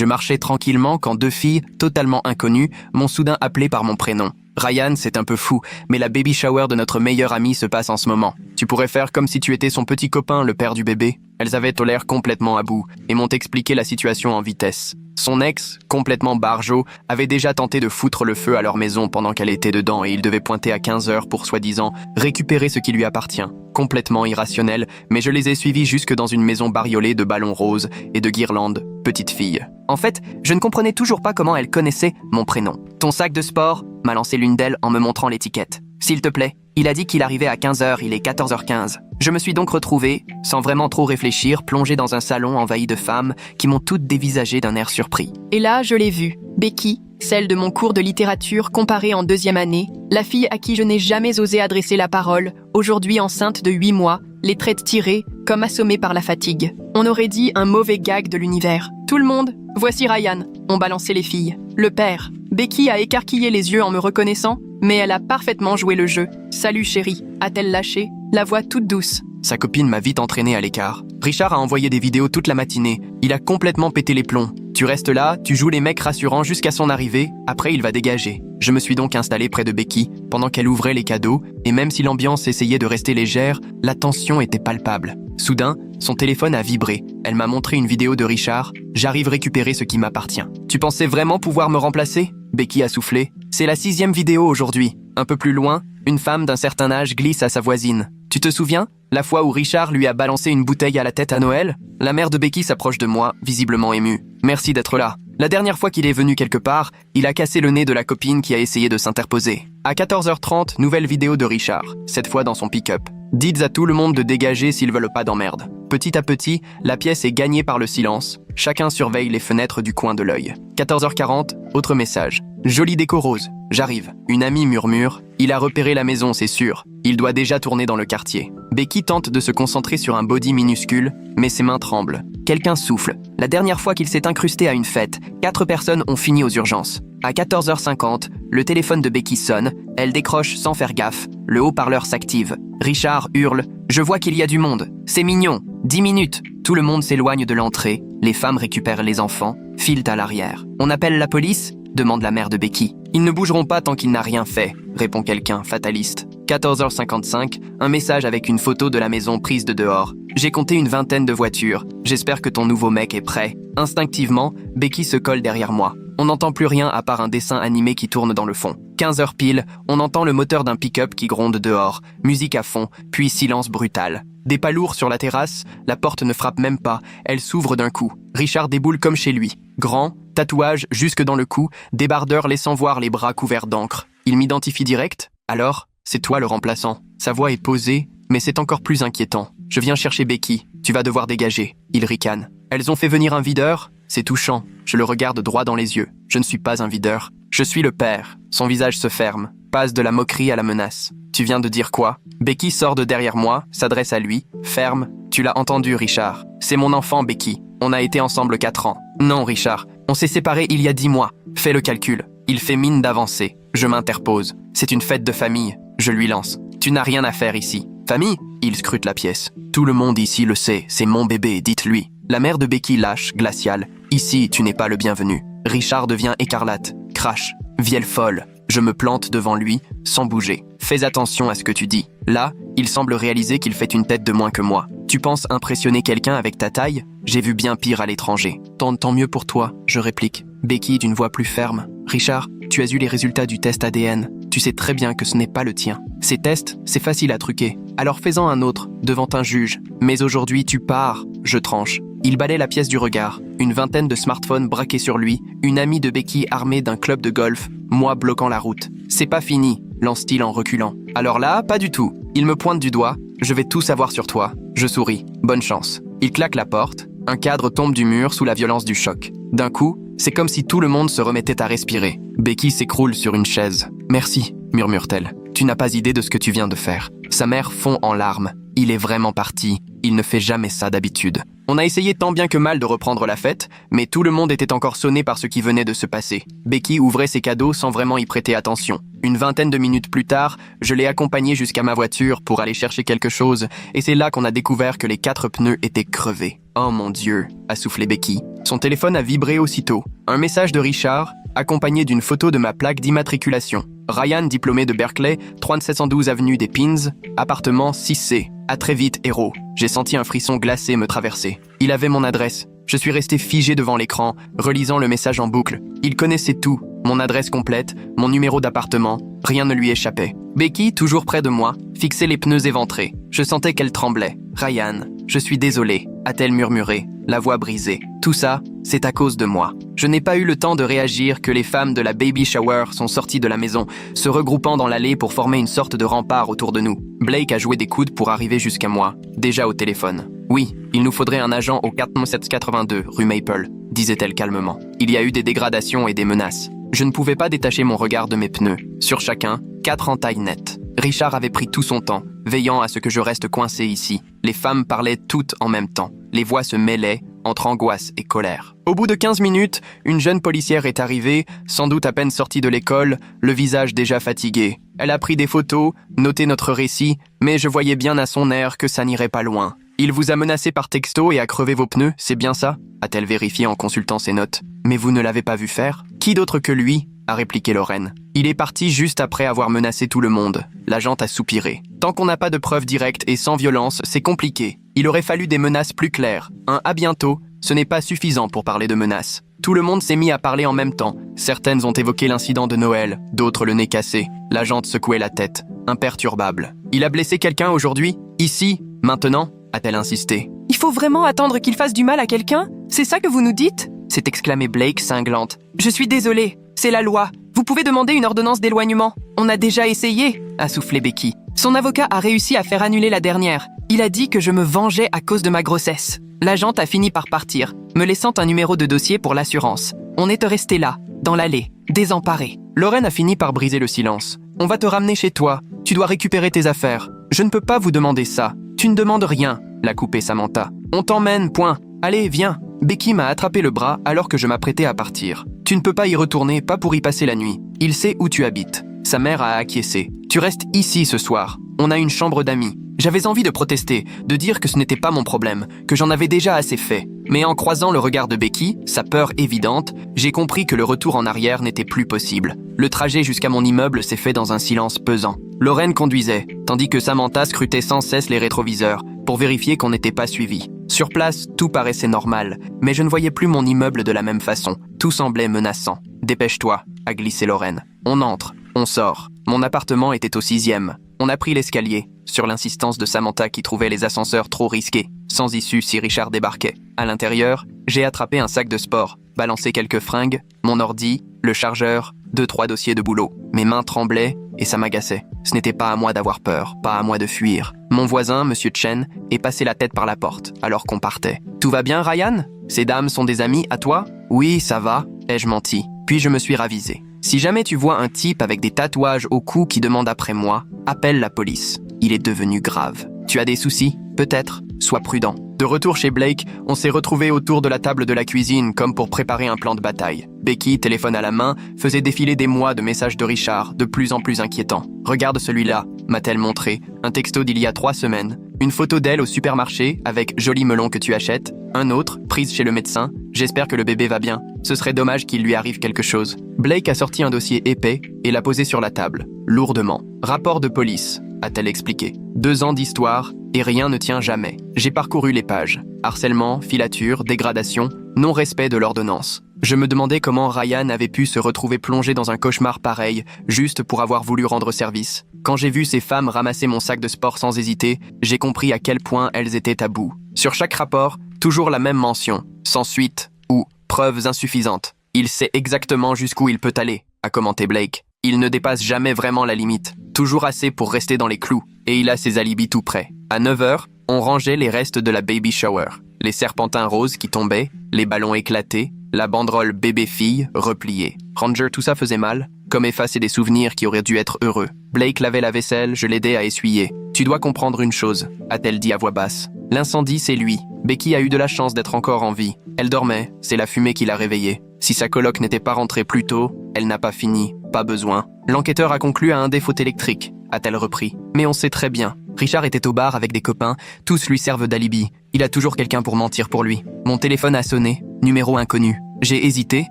Je marchais tranquillement quand deux filles, totalement inconnues, m'ont soudain appelé par mon prénom. Ryan, c'est un peu fou, mais la baby shower de notre meilleure amie se passe en ce moment. Tu pourrais faire comme si tu étais son petit copain, le père du bébé. Elles avaient l'air complètement à bout et m'ont expliqué la situation en vitesse. Son ex, complètement barjot, avait déjà tenté de foutre le feu à leur maison pendant qu'elle était dedans et il devait pointer à 15h pour soi-disant récupérer ce qui lui appartient. Complètement irrationnel, mais je les ai suivis jusque dans une maison bariolée de ballons roses et de guirlandes, petite fille. En fait, je ne comprenais toujours pas comment elle connaissait mon prénom. Ton sac de sport, m'a lancé l'une d'elles en me montrant l'étiquette. S'il te plaît, il a dit qu'il arrivait à 15h, il est 14h15. Je me suis donc retrouvé, sans vraiment trop réfléchir, plongé dans un salon envahi de femmes qui m'ont toutes dévisagé d'un air surpris. Et là, je l'ai vue, Becky, celle de mon cours de littérature comparée en 2e année, la fille à qui je n'ai jamais osé adresser la parole, aujourd'hui enceinte de 8 mois, les traits tirés, comme assommée par la fatigue. On aurait dit un mauvais gag de l'univers. Tout le monde, voici Ryan, ont balancé les filles. Le père. Becky a écarquillé les yeux en me reconnaissant, mais elle a parfaitement joué le jeu. « Salut chérie », a-t-elle lâché, la voix toute douce. Sa copine m'a vite entraîné à l'écart. Richard a envoyé des vidéos toute la matinée. Il a complètement pété les plombs. Tu restes là, tu joues les mecs rassurants jusqu'à son arrivée, après il va dégager. Je me suis donc installé près de Becky, pendant qu'elle ouvrait les cadeaux, et même si l'ambiance essayait de rester légère, la tension était palpable. Soudain, son téléphone a vibré. Elle m'a montré une vidéo de Richard. J'arrive récupérer ce qui m'appartient. Tu pensais vraiment pouvoir me remplacer ? Becky a soufflé. C'est la 6e vidéo aujourd'hui. Un peu plus loin, une femme d'un certain âge glisse à sa voisine. Tu te souviens ? La fois où Richard lui a balancé une bouteille à la tête à Noël ? La mère de Becky s'approche de moi, visiblement émue. Merci d'être là. La dernière fois qu'il est venu quelque part, il a cassé le nez de la copine qui a essayé de s'interposer. À 14h30, nouvelle vidéo de Richard, cette fois dans son pick-up. Dites à tout le monde de dégager s'ils veulent pas d'emmerde. Petit à petit, la pièce est gagnée par le silence. Chacun surveille les fenêtres du coin de l'œil. 14h40, autre message. Jolie déco rose. J'arrive. Une amie murmure. Il a repéré la maison, c'est sûr. Il doit déjà tourner dans le quartier. Becky tente de se concentrer sur un body minuscule, mais ses mains tremblent. Quelqu'un souffle. La dernière fois qu'il s'est incrusté à une fête, 4 personnes ont fini aux urgences. À 14h50, le téléphone de Becky sonne. Elle décroche sans faire gaffe. Le haut-parleur s'active. Richard hurle. Je vois qu'il y a du monde. C'est mignon. 10 minutes. Tout le monde s'éloigne de l'entrée. Les femmes récupèrent les enfants, filent à l'arrière. On appelle la police ? Demande la mère de Becky. Ils ne bougeront pas tant qu'il n'a rien fait, répond quelqu'un, fataliste. 14h55, un message avec une photo de la maison prise de dehors. J'ai compté une 20aine de voitures. J'espère que ton nouveau mec est prêt. Instinctivement, Becky se colle derrière moi. On n'entend plus rien à part un dessin animé qui tourne dans le fond. 15h pile, on entend le moteur d'un pick-up qui gronde dehors. Musique à fond, puis silence brutal. Des pas lourds sur la terrasse, la porte ne frappe même pas, elle s'ouvre d'un coup. Richard déboule comme chez lui. Grand, tatouage jusque dans le cou, débardeur laissant voir les bras couverts d'encre. Il m'identifie direct ? Alors, c'est toi le remplaçant. Sa voix est posée, mais c'est encore plus inquiétant. Je viens chercher Becky, tu vas devoir dégager. Il ricane. Elles ont fait venir un videur ? C'est touchant. Je le regarde droit dans les yeux. Je ne suis pas un videur. Je suis le père. Son visage se ferme, passe de la moquerie à la menace. Tu viens de dire quoi ? Becky sort de derrière moi, s'adresse à lui. Ferme. Tu l'as entendu, Richard. C'est mon enfant, Becky. On a été ensemble 4 ans. Non, Richard. On s'est séparés il y a 10 mois. Fais le calcul. Il fait mine d'avancer. Je m'interpose. C'est une fête de famille. Je lui lance. Tu n'as rien à faire ici. Famille ? Il scrute la pièce. Tout le monde ici le sait. C'est mon bébé, dites-lui. La mère de Becky lâche, glaciale. Ici, tu n'es pas le bienvenu. Richard devient écarlate. Crache. Vielle folle. Je me plante devant lui, sans bouger. Fais attention à ce que tu dis. Là, il semble réaliser qu'il fait une tête de moins que moi. Tu penses impressionner quelqu'un avec ta taille ? J'ai vu bien pire à l'étranger. Tant mieux pour toi, je réplique. Becky d'une voix plus ferme. Richard, tu as eu les résultats du test ADN. Tu sais très bien que ce n'est pas le tien. Ces tests, c'est facile à truquer. Alors fais-en un autre, devant un juge. Mais aujourd'hui, tu pars. Je tranche. Il balaie la pièce du regard. Une 20aine de smartphones braqués sur lui. Une amie de Becky armée d'un club de golf. Moi bloquant la route. C'est pas fini, lance-t-il en reculant. Alors là, pas du tout. Il me pointe du doigt. Je vais tout savoir sur toi. Je souris. Bonne chance. Il claque la porte. Un cadre tombe du mur sous la violence du choc. D'un coup, c'est comme si tout le monde se remettait à respirer. Becky s'écroule sur une chaise. Merci, murmure-t-elle. Tu n'as pas idée de ce que tu viens de faire. Sa mère fond en larmes. Il est vraiment parti. Il ne fait jamais ça d'habitude. On a essayé tant bien que mal de reprendre la fête, mais tout le monde était encore sonné par ce qui venait de se passer. Becky ouvrait ses cadeaux sans vraiment y prêter attention. Une vingtaine de minutes plus tard, je l'ai accompagnée jusqu'à ma voiture pour aller chercher quelque chose, et c'est là qu'on a découvert que les 4 pneus étaient crevés. « Oh mon Dieu !» a soufflé Becky. Son téléphone a vibré aussitôt. Un message de Richard, accompagné d'une photo de ma plaque d'immatriculation. Ryan, diplômé de Berkeley, 3712 avenue des Pins, appartement 6C. À très vite, héros. J'ai senti un frisson glacé me traverser. Il avait mon adresse. Je suis resté figé devant l'écran, relisant le message en boucle. Il connaissait tout. Mon adresse complète, mon numéro d'appartement, rien ne lui échappait. Becky, toujours près de moi, fixait les pneus éventrés. Je sentais qu'elle tremblait. « Ryan, je suis désolée », a-t-elle murmuré, la voix brisée. Tout ça, c'est à cause de moi. Je n'ai pas eu le temps de réagir que les femmes de la baby shower sont sorties de la maison, se regroupant dans l'allée pour former une sorte de rempart autour de nous. Blake a joué des coudes pour arriver jusqu'à moi, déjà au téléphone. « Oui, il nous faudrait un agent au 4782, rue Maple », disait-elle calmement. Il y a eu des dégradations et des menaces. Je ne pouvais pas détacher mon regard de mes pneus. Sur chacun, 4 entailles nettes. Richard avait pris tout son temps, veillant à ce que je reste coincé ici. Les femmes parlaient toutes en même temps. Les voix se mêlaient entre angoisse et colère. Au bout de 15 minutes, une jeune policière est arrivée, sans doute à peine sortie de l'école, le visage déjà fatigué. Elle a pris des photos, noté notre récit, mais je voyais bien à son air que ça n'irait pas loin. « Il vous a menacé par texto et a crevé vos pneus, c'est bien ça ?» a-t-elle vérifié en consultant ses notes. « Mais vous ne l'avez pas vu faire ?»« Qui d'autre que lui ?» a répliqué Lorraine. « Il est parti juste après avoir menacé tout le monde. » L'agente a soupiré. « Tant qu'on n'a pas de preuves directes et sans violence, c'est compliqué. Il aurait fallu des menaces plus claires. Un « à bientôt », ce n'est pas suffisant pour parler de menaces. Tout le monde s'est mis à parler en même temps. Certaines ont évoqué l'incident de Noël, d'autres le nez cassé. L'agente secouait la tête, imperturbable. « Il a blessé quelqu'un aujourd'hui ? Ici ? Maintenant ?» a-t-elle insisté. « Il faut vraiment attendre qu'il fasse du mal à quelqu'un ? C'est ça que vous nous dites ?» s'est exclamé Blake, cinglante. « Je suis désolée, c'est la loi. Vous pouvez demander une ordonnance d'éloignement. On a déjà essayé, » a soufflé Becky. Son avocat a réussi à faire annuler la dernière. Il a dit que je me vengeais à cause de ma grossesse. L'agente a fini par partir, me laissant un numéro de dossier pour l'assurance. On est resté là, dans l'allée, désemparés. Lorraine a fini par briser le silence. « On va te ramener chez toi. Tu dois récupérer tes affaires. Je ne peux pas vous demander ça. Tu ne demandes rien, » l'a coupé Samantha. « On t'emmène, point. Allez, viens. » Becky m'a attrapé le bras alors que je m'apprêtais à partir. « Tu ne peux pas y retourner, pas pour y passer la nuit. Il sait où tu habites. » Sa mère a acquiescé. « Tu restes ici ce soir. On a une chambre d'amis. » J'avais envie de protester, de dire que ce n'était pas mon problème, que j'en avais déjà assez fait. Mais en croisant le regard de Becky, sa peur évidente, j'ai compris que le retour en arrière n'était plus possible. Le trajet jusqu'à mon immeuble s'est fait dans un silence pesant. Lorraine conduisait, tandis que Samantha scrutait sans cesse les rétroviseurs, pour vérifier qu'on n'était pas suivi. Sur place, tout paraissait normal, mais je ne voyais plus mon immeuble de la même façon. Tout semblait menaçant. « Dépêche-toi », a glissé Lorraine. On entre, on sort. Mon appartement était au 6e. On a pris l'escalier, sur l'insistance de Samantha qui trouvait les ascenseurs trop risqués, sans issue si Richard débarquait. À l'intérieur, j'ai attrapé un sac de sport, balancé quelques fringues, mon ordi, le chargeur, 2-3 dossiers de boulot. Mes mains tremblaient et ça m'agaçait. Ce n'était pas à moi d'avoir peur, pas à moi de fuir. Mon voisin, Monsieur Chen, est passé la tête par la porte, alors qu'on partait. « Tout va bien, Ryan ? Ces dames sont des amies à toi ? » « Oui, ça va, » ai-je menti. Puis je me suis ravisé. « Si jamais tu vois un type avec des tatouages au cou qui demande après moi, appelle la police. Il est devenu grave. Tu as des soucis ? Peut-être. Sois prudent. » De retour chez Blake, on s'est retrouvés autour de la table de la cuisine comme pour préparer un plan de bataille. Becky, téléphone à la main, faisait défiler des mois de messages de Richard, de plus en plus inquiétants. « Regarde celui-là », m'a-t-elle montré, un texto d'il y a 3 semaines. Une photo d'elle au supermarché avec « joli melon que tu achètes ». Un autre, prise chez le médecin. « J'espère que le bébé va bien. Ce serait dommage qu'il lui arrive quelque chose. » Blake a sorti un dossier épais et l'a posé sur la table, lourdement. « Rapport de police », a-t-elle expliqué. 2 ans d'histoire et rien ne tient jamais. J'ai parcouru les pages. Harcèlement, filature, dégradation, non-respect de l'ordonnance. Je me demandais comment Ryan avait pu se retrouver plongé dans un cauchemar pareil, juste pour avoir voulu rendre service. Quand j'ai vu ces femmes ramasser mon sac de sport sans hésiter, j'ai compris à quel point elles étaient à bout. Sur chaque rapport, toujours la même mention, sans suite ou preuves insuffisantes. Il sait exactement jusqu'où il peut aller, a commenté Blake. Il ne dépasse jamais vraiment la limite, toujours assez pour rester dans les clous, et il a ses alibis tout prêts. À 9h, on rangeait les restes de la baby shower. Les serpentins roses qui tombaient, les ballons éclatés, la banderole bébé-fille repliée. Ranger, tout ça faisait mal, comme effacer des souvenirs qui auraient dû être heureux. Blake lavait la vaisselle, je l'aidais à essuyer. « Tu dois comprendre une chose », a-t-elle dit à voix basse. L'incendie, c'est lui. Becky a eu de la chance d'être encore en vie. Elle dormait, c'est la fumée qui l'a réveillée. Si sa coloc n'était pas rentrée plus tôt, elle n'a pas fini, pas besoin. L'enquêteur a conclu à un défaut électrique, a-t-elle repris. Mais on sait très bien. Richard était au bar avec des copains, tous lui servent d'alibi. Il a toujours quelqu'un pour mentir pour lui. Mon téléphone a sonné, numéro inconnu. J'ai hésité,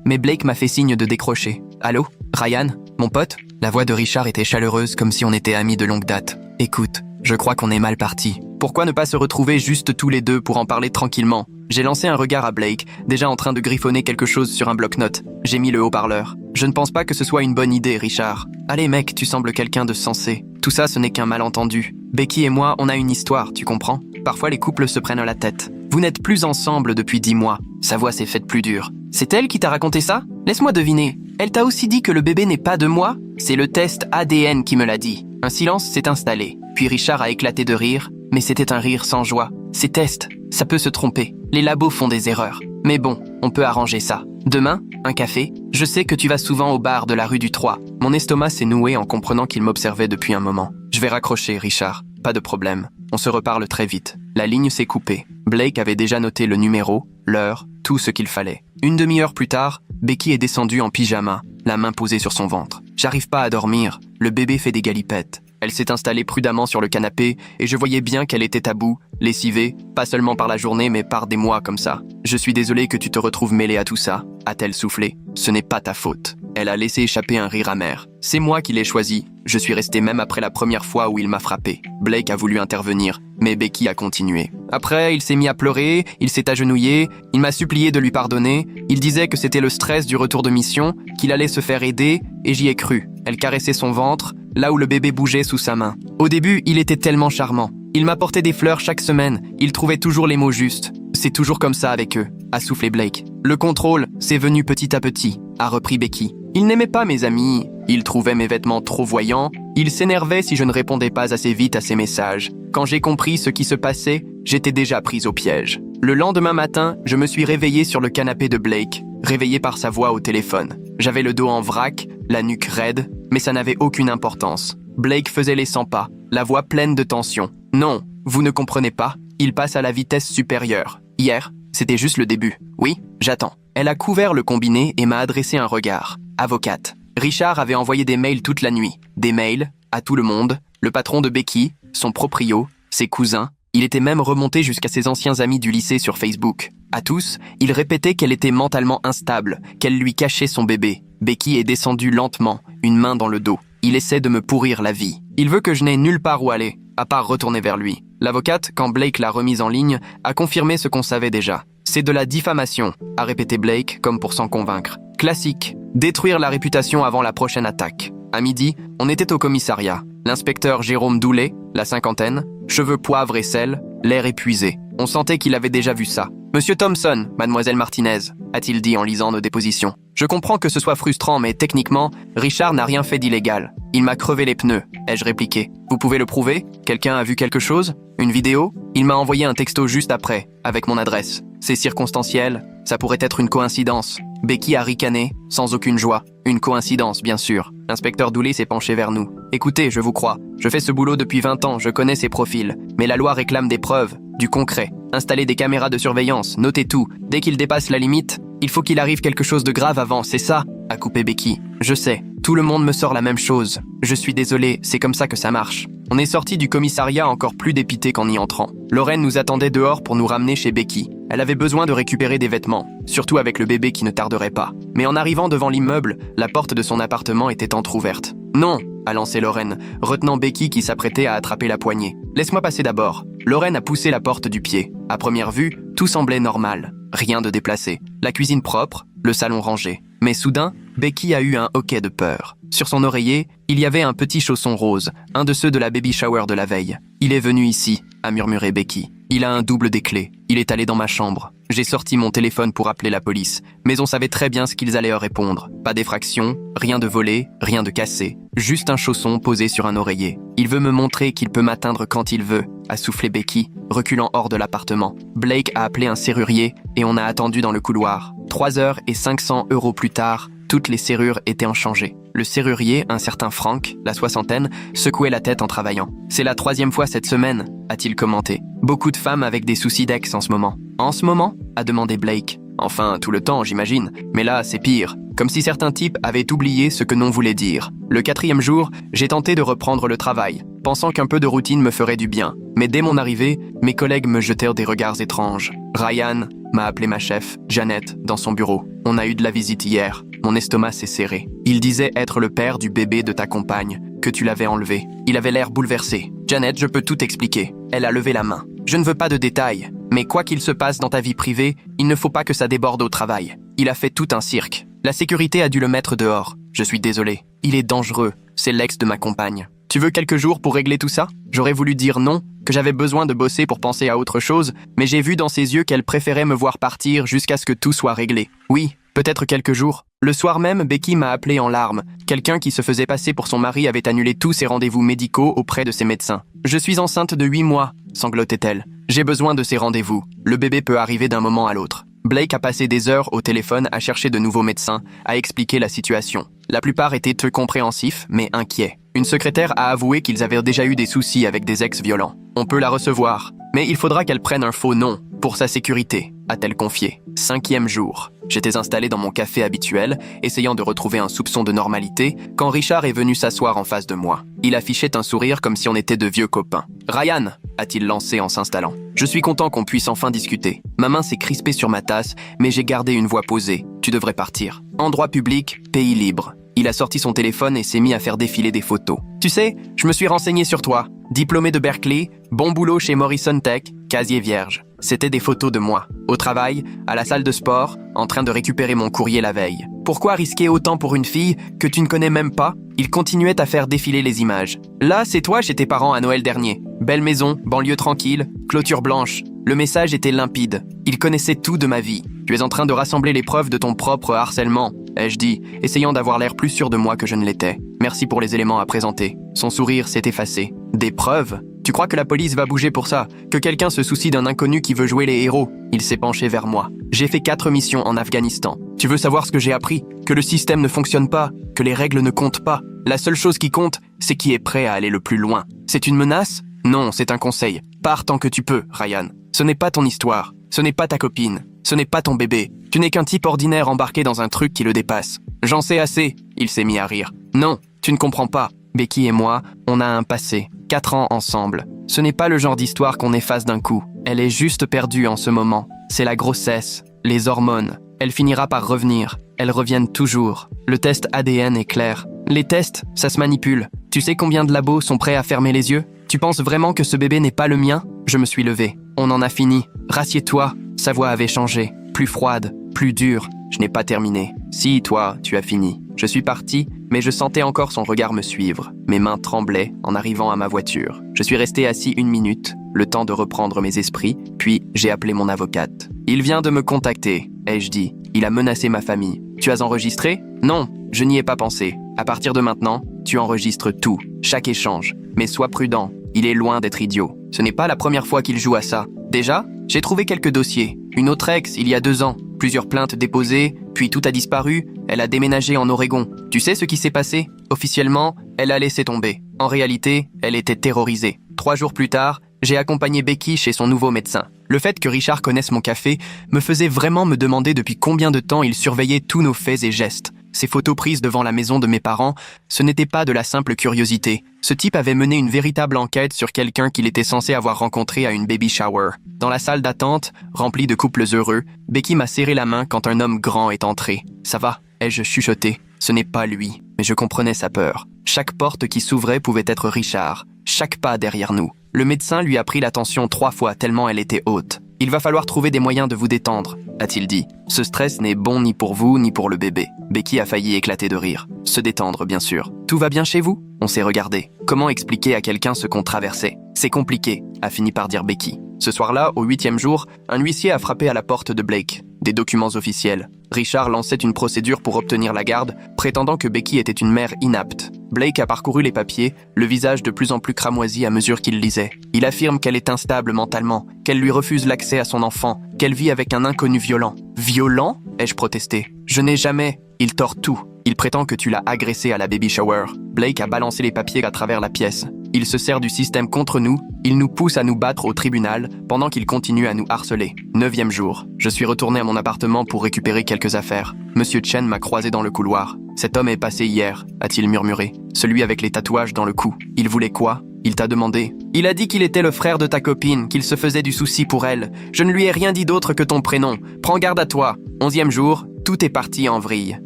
mais Blake m'a fait signe de décrocher. Allô, Ryan, mon pote? La voix de Richard était chaleureuse comme si on était amis de longue date. Écoute, je crois qu'on est mal parti. Pourquoi ne pas se retrouver juste tous les deux pour en parler tranquillement? J'ai lancé un regard à Blake, déjà en train de griffonner quelque chose sur un bloc-notes. J'ai mis le haut-parleur. Je ne pense pas que ce soit une bonne idée, Richard. Allez mec, tu sembles quelqu'un de sensé. Tout ça, ce n'est qu'un malentendu. Becky et moi, on a une histoire, tu comprends? Parfois, les couples se prennent la tête. Vous n'êtes plus ensemble depuis 10 mois. Sa voix s'est faite plus dure. C'est elle qui t'a raconté ça? Laisse-moi deviner. Elle t'a aussi dit que le bébé n'est pas de moi? C'est le test ADN qui me l'a dit. Un silence s'est installé. Puis Richard a éclaté de rire, mais c'était un rire sans joie. Ces tests, ça peut se tromper. Les labos font des erreurs. Mais bon, on peut arranger ça. Demain, un café? Je sais que tu vas souvent au bar de la rue du 3. Mon estomac s'est noué en comprenant qu'il m'observait depuis un moment. Je vais raccrocher, Richard. Pas de problème. On se reparle très vite. La ligne s'est coupée. Blake avait déjà noté le numéro, l'heure, tout ce qu'il fallait. Une demi-heure plus tard, Becky est descendue en pyjama, la main posée sur son ventre. J'arrive pas à dormir. Le bébé fait des galipettes. Elle s'est installée prudemment sur le canapé et je voyais bien qu'elle était à bout, lessivée, pas seulement par la journée mais par des mois comme ça. Je suis désolé que tu te retrouves mêlée à tout ça, a-t-elle soufflé. Ce n'est pas ta faute. Elle a laissé échapper un rire amer. C'est moi qui l'ai choisi. Je suis resté même après la première fois où il m'a frappé. Blake a voulu intervenir, mais Becky a continué. Après, il s'est mis à pleurer, il s'est agenouillé, il m'a supplié de lui pardonner, il disait que c'était le stress du retour de mission, qu'il allait se faire aider, et j'y ai cru. Elle caressait son ventre, là où le bébé bougeait sous sa main. Au début, il était tellement charmant. Il m'apportait des fleurs chaque semaine, il trouvait toujours les mots justes. C'est toujours comme ça avec eux, a soufflé Blake. Le contrôle, c'est venu petit à petit, a repris Becky. Il n'aimait pas mes amis, il trouvait mes vêtements trop voyants, il s'énervait si je ne répondais pas assez vite à ses messages. Quand j'ai compris ce qui se passait, j'étais déjà prise au piège. Le lendemain matin, je me suis réveillée sur le canapé de Blake, réveillée par sa voix au téléphone. J'avais le dos en vrac, la nuque raide, mais ça n'avait aucune importance. Blake faisait les 100 pas, la voix pleine de tension. Non, vous ne comprenez pas, il passe à la vitesse supérieure. Hier, c'était juste le début. Oui, j'attends. Elle a couvert le combiné et m'a adressé un regard. Avocate. Richard avait envoyé des mails toute la nuit. Des mails, à tout le monde, le patron de Becky, son proprio, ses cousins. Il était même remonté jusqu'à ses anciens amis du lycée sur Facebook. À tous, il répétait qu'elle était mentalement instable, qu'elle lui cachait son bébé. Becky est descendue lentement, une main dans le dos. Il essaie de me pourrir la vie. Il veut que je n'aie nulle part où aller, à part retourner vers lui. L'avocate, quand Blake l'a remise en ligne, a confirmé ce qu'on savait déjà. C'est de la diffamation, a répété Blake comme pour s'en convaincre. Classique, détruire la réputation avant la prochaine attaque. À midi, on était au commissariat. L'inspecteur Jérôme Doulet, la cinquantaine, cheveux poivre et sel, l'air épuisé. On sentait qu'il avait déjà vu ça. « Monsieur Thompson, mademoiselle Martinez », a-t-il dit en lisant nos dépositions. Je comprends que ce soit frustrant, mais techniquement, Richard n'a rien fait d'illégal. Il m'a crevé les pneus, ai-je répliqué. Vous pouvez le prouver? Quelqu'un a vu quelque chose? Une vidéo? Il m'a envoyé un texto juste après, avec mon adresse. C'est circonstanciel, ça pourrait être une coïncidence. Becky a ricané, sans aucune joie. Une coïncidence, bien sûr. L'inspecteur Doulet s'est penché vers nous. Écoutez, je vous crois. Je fais ce boulot depuis 20 ans, je connais ces profils. Mais la loi réclame des preuves, du concret. Installer des caméras de surveillance, notez tout. Dès qu'il dépasse la limite, il faut qu'il arrive quelque chose de grave avant, c'est ça, a coupé Becky. Je sais, tout le monde me sort la même chose. Je suis désolé, c'est comme ça que ça marche. On est sorti du commissariat encore plus dépité qu'en y entrant. Lorraine nous attendait dehors pour nous ramener chez Becky. Elle avait besoin de récupérer des vêtements, surtout avec le bébé qui ne tarderait pas. Mais en arrivant devant l'immeuble, la porte de son appartement était entrouverte. « Non !» a lancé Lorraine, retenant Becky qui s'apprêtait à attraper la poignée. « Laisse-moi passer d'abord. » Lorraine a poussé la porte du pied. À première vue, tout semblait normal. Rien de déplacé. La cuisine propre, le salon rangé. Mais soudain, Becky a eu un hoquet de peur. Sur son oreiller, il y avait un petit chausson rose, un de ceux de la baby shower de la veille. « Il est venu ici », a murmuré Becky. « Il a un double des clés. Il est allé dans ma chambre. J'ai sorti mon téléphone pour appeler la police, mais on savait très bien ce qu'ils allaient répondre. Pas d'effraction, rien de volé, rien de cassé. Juste un chausson posé sur un oreiller. Il veut me montrer qu'il peut m'atteindre quand il veut, a soufflé Becky, reculant hors de l'appartement. Blake a appelé un serrurier et on a attendu dans le couloir. 3 heures et 500 € plus tard, Toutes les serrures étaient enchangées. Le serrurier, un certain Frank, la soixantaine, secouait la tête en travaillant. « C'est la 3e fois cette semaine », a-t-il commenté. « Beaucoup de femmes avec des soucis d'ex en ce moment. »« En ce moment ?» a demandé Blake. « Enfin, tout le temps, j'imagine. Mais là, c'est pire. Comme si certains types avaient oublié ce que non voulait dire. Le 4e jour, j'ai tenté de reprendre le travail, pensant qu'un peu de routine me ferait du bien. Mais dès mon arrivée, mes collègues me jetèrent des regards étranges. Ryan m'a appelé ma chef, Janet, dans son bureau. On a eu de la visite hier. Mon estomac s'est serré. Il disait être le père du bébé de ta compagne, que tu l'avais enlevé. Il avait l'air bouleversé. Janet, je peux tout expliquer. Elle a levé la main. Je ne veux pas de détails, mais quoi qu'il se passe dans ta vie privée, il ne faut pas que ça déborde au travail. Il a fait tout un cirque. La sécurité a dû le mettre dehors. Je suis désolé. Il est dangereux. C'est l'ex de ma compagne. Tu veux quelques jours pour régler tout ça? J'aurais voulu dire non, que j'avais besoin de bosser pour penser à autre chose, mais j'ai vu dans ses yeux qu'elle préférait me voir partir jusqu'à ce que tout soit réglé. Oui, peut-être quelques jours. Le soir même, Becky m'a appelé en larmes. Quelqu'un qui se faisait passer pour son mari avait annulé tous ses rendez-vous médicaux auprès de ses médecins. Je suis enceinte de 8 mois, sanglotait-elle. J'ai besoin de ces rendez-vous. Le bébé peut arriver d'un moment à l'autre. Blake a passé des heures au téléphone à chercher de nouveaux médecins, à expliquer la situation. La plupart étaient peu compréhensifs, mais inquiets. Une secrétaire a avoué qu'ils avaient déjà eu des soucis avec des ex violents. On peut la recevoir, mais il faudra qu'elle prenne un faux nom, pour sa sécurité, a-t-elle confié. 5e jour. J'étais installé dans mon café habituel, essayant de retrouver un soupçon de normalité, quand Richard est venu s'asseoir en face de moi. Il affichait un sourire comme si on était de vieux copains. « Ryan !» a-t-il lancé en s'installant. « Je suis content qu'on puisse enfin discuter. Ma main s'est crispée sur ma tasse, mais j'ai gardé une voix posée. Tu devrais partir. Endroit public, pays libre. » Il a sorti son téléphone et s'est mis à faire défiler des photos. « Tu sais, je me suis renseigné sur toi. Diplômé de Berkeley, bon boulot chez Morrison Tech, casier vierge. » C'était des photos de moi, au travail, à la salle de sport, en train de récupérer mon courrier la veille. Pourquoi risquer autant pour une fille que tu ne connais même pas? Il continuait à faire défiler les images. Là, c'est toi chez tes parents à Noël dernier. Belle maison, banlieue tranquille, clôture blanche. Le message était limpide. Il connaissait tout de ma vie. Tu es en train de rassembler les preuves de ton propre harcèlement, ai-je dit, essayant d'avoir l'air plus sûr de moi que je ne l'étais. Merci pour les éléments à présenter. Son sourire s'est effacé. Des preuves? Tu crois que la police va bouger pour ça? Que quelqu'un se soucie d'un inconnu qui veut jouer les héros? Il s'est penché vers moi. J'ai fait 4 missions en Afghanistan. Tu veux savoir ce que j'ai appris? Que le système ne fonctionne pas, que les règles ne comptent pas. La seule chose qui compte, c'est qui est prêt à aller le plus loin. C'est une menace? Non, c'est un conseil. Pars tant que tu peux, Ryan. Ce n'est pas ton histoire. Ce n'est pas ta copine. Ce n'est pas ton bébé. Tu n'es qu'un type ordinaire embarqué dans un truc qui le dépasse. J'en sais assez. Il s'est mis à rire. Non, tu ne comprends pas. Becky et moi, on a un passé. 4 ans ensemble. Ce n'est pas le genre d'histoire qu'on efface d'un coup. Elle est juste perdue en ce moment. C'est la grossesse, les hormones. Elle finira par revenir. Elles reviennent toujours. Le test ADN est clair. Les tests, ça se manipule. Tu sais combien de labos sont prêts à fermer les yeux? Tu penses vraiment que ce bébé n'est pas le mien? Je me suis levé. On en a fini. Rassieds-toi. Sa voix avait changé. Plus froide, plus dure. Je n'ai pas terminé. Si, toi, tu as fini. Je suis parti, mais je sentais encore son regard me suivre. Mes mains tremblaient en arrivant à ma voiture. Je suis resté assis 1 minute, le temps de reprendre mes esprits, puis j'ai appelé mon avocate. Il vient de me contacter, ai-je dit. Il a menacé ma famille. Tu as enregistré? Non, je n'y ai pas pensé. À partir de maintenant, tu enregistres tout, chaque échange. Mais sois prudent, il est loin d'être idiot. Ce n'est pas la première fois qu'il joue à ça. Déjà, j'ai trouvé quelques dossiers. Une autre ex, il y a 2 ans. Plusieurs plaintes déposées, puis tout a disparu. Elle a déménagé en Oregon. Tu sais ce qui s'est passé? Officiellement, elle a laissé tomber. En réalité, elle était terrorisée. 3 jours plus tard, j'ai accompagné Becky chez son nouveau médecin. Le fait que Richard connaisse mon café me faisait vraiment me demander depuis combien de temps il surveillait tous nos faits et gestes. Ces photos prises devant la maison de mes parents, ce n'était pas de la simple curiosité. Ce type avait mené une véritable enquête sur quelqu'un qu'il était censé avoir rencontré à une baby shower. Dans la salle d'attente, remplie de couples heureux, Becky m'a serré la main quand un homme grand est entré. « Ça va ?» ai-je chuchoté. Ce n'est pas lui, mais je comprenais sa peur. Chaque porte qui s'ouvrait pouvait être Richard. Chaque pas derrière nous. Le médecin lui a pris l'attention 3 fois tellement elle était haute. « Il va falloir trouver des moyens de vous détendre », a-t-il dit. Ce stress n'est bon ni pour vous ni pour le bébé. Becky a failli éclater de rire. Se détendre, bien sûr. Tout va bien chez vous? On s'est regardé. Comment expliquer à quelqu'un ce qu'on traversait? C'est compliqué, a fini par dire Becky. Ce soir-là, au 8e jour, un huissier a frappé à la porte de Blake. Des documents officiels. Richard lançait une procédure pour obtenir la garde, prétendant que Becky était une mère inapte. Blake a parcouru les papiers, le visage de plus en plus cramoisi à mesure qu'il lisait. Il affirme qu'elle est instable mentalement, qu'elle lui refuse l'accès à son enfant, qu'elle vit avec un inconnu violent. « Violent ?» ai-je protesté. « Je n'ai jamais... » Il tord tout. Il prétend que tu l'as agressé à la baby shower. Blake a balancé les papiers à travers la pièce. Il se sert du système contre nous, il nous pousse à nous battre au tribunal pendant qu'il continue à nous harceler. 9e jour. Je suis retourné à mon appartement pour récupérer quelques affaires. Monsieur Chen m'a croisé dans le couloir. « Cet homme est passé hier », a-t-il murmuré. « Celui avec les tatouages dans le cou. Il voulait quoi ? Il t'a demandé. Il a dit qu'il était le frère de ta copine, qu'il se faisait du souci pour elle. Je ne lui ai rien dit d'autre que ton prénom. Prends garde à toi. 11e jour, tout est parti en vrille.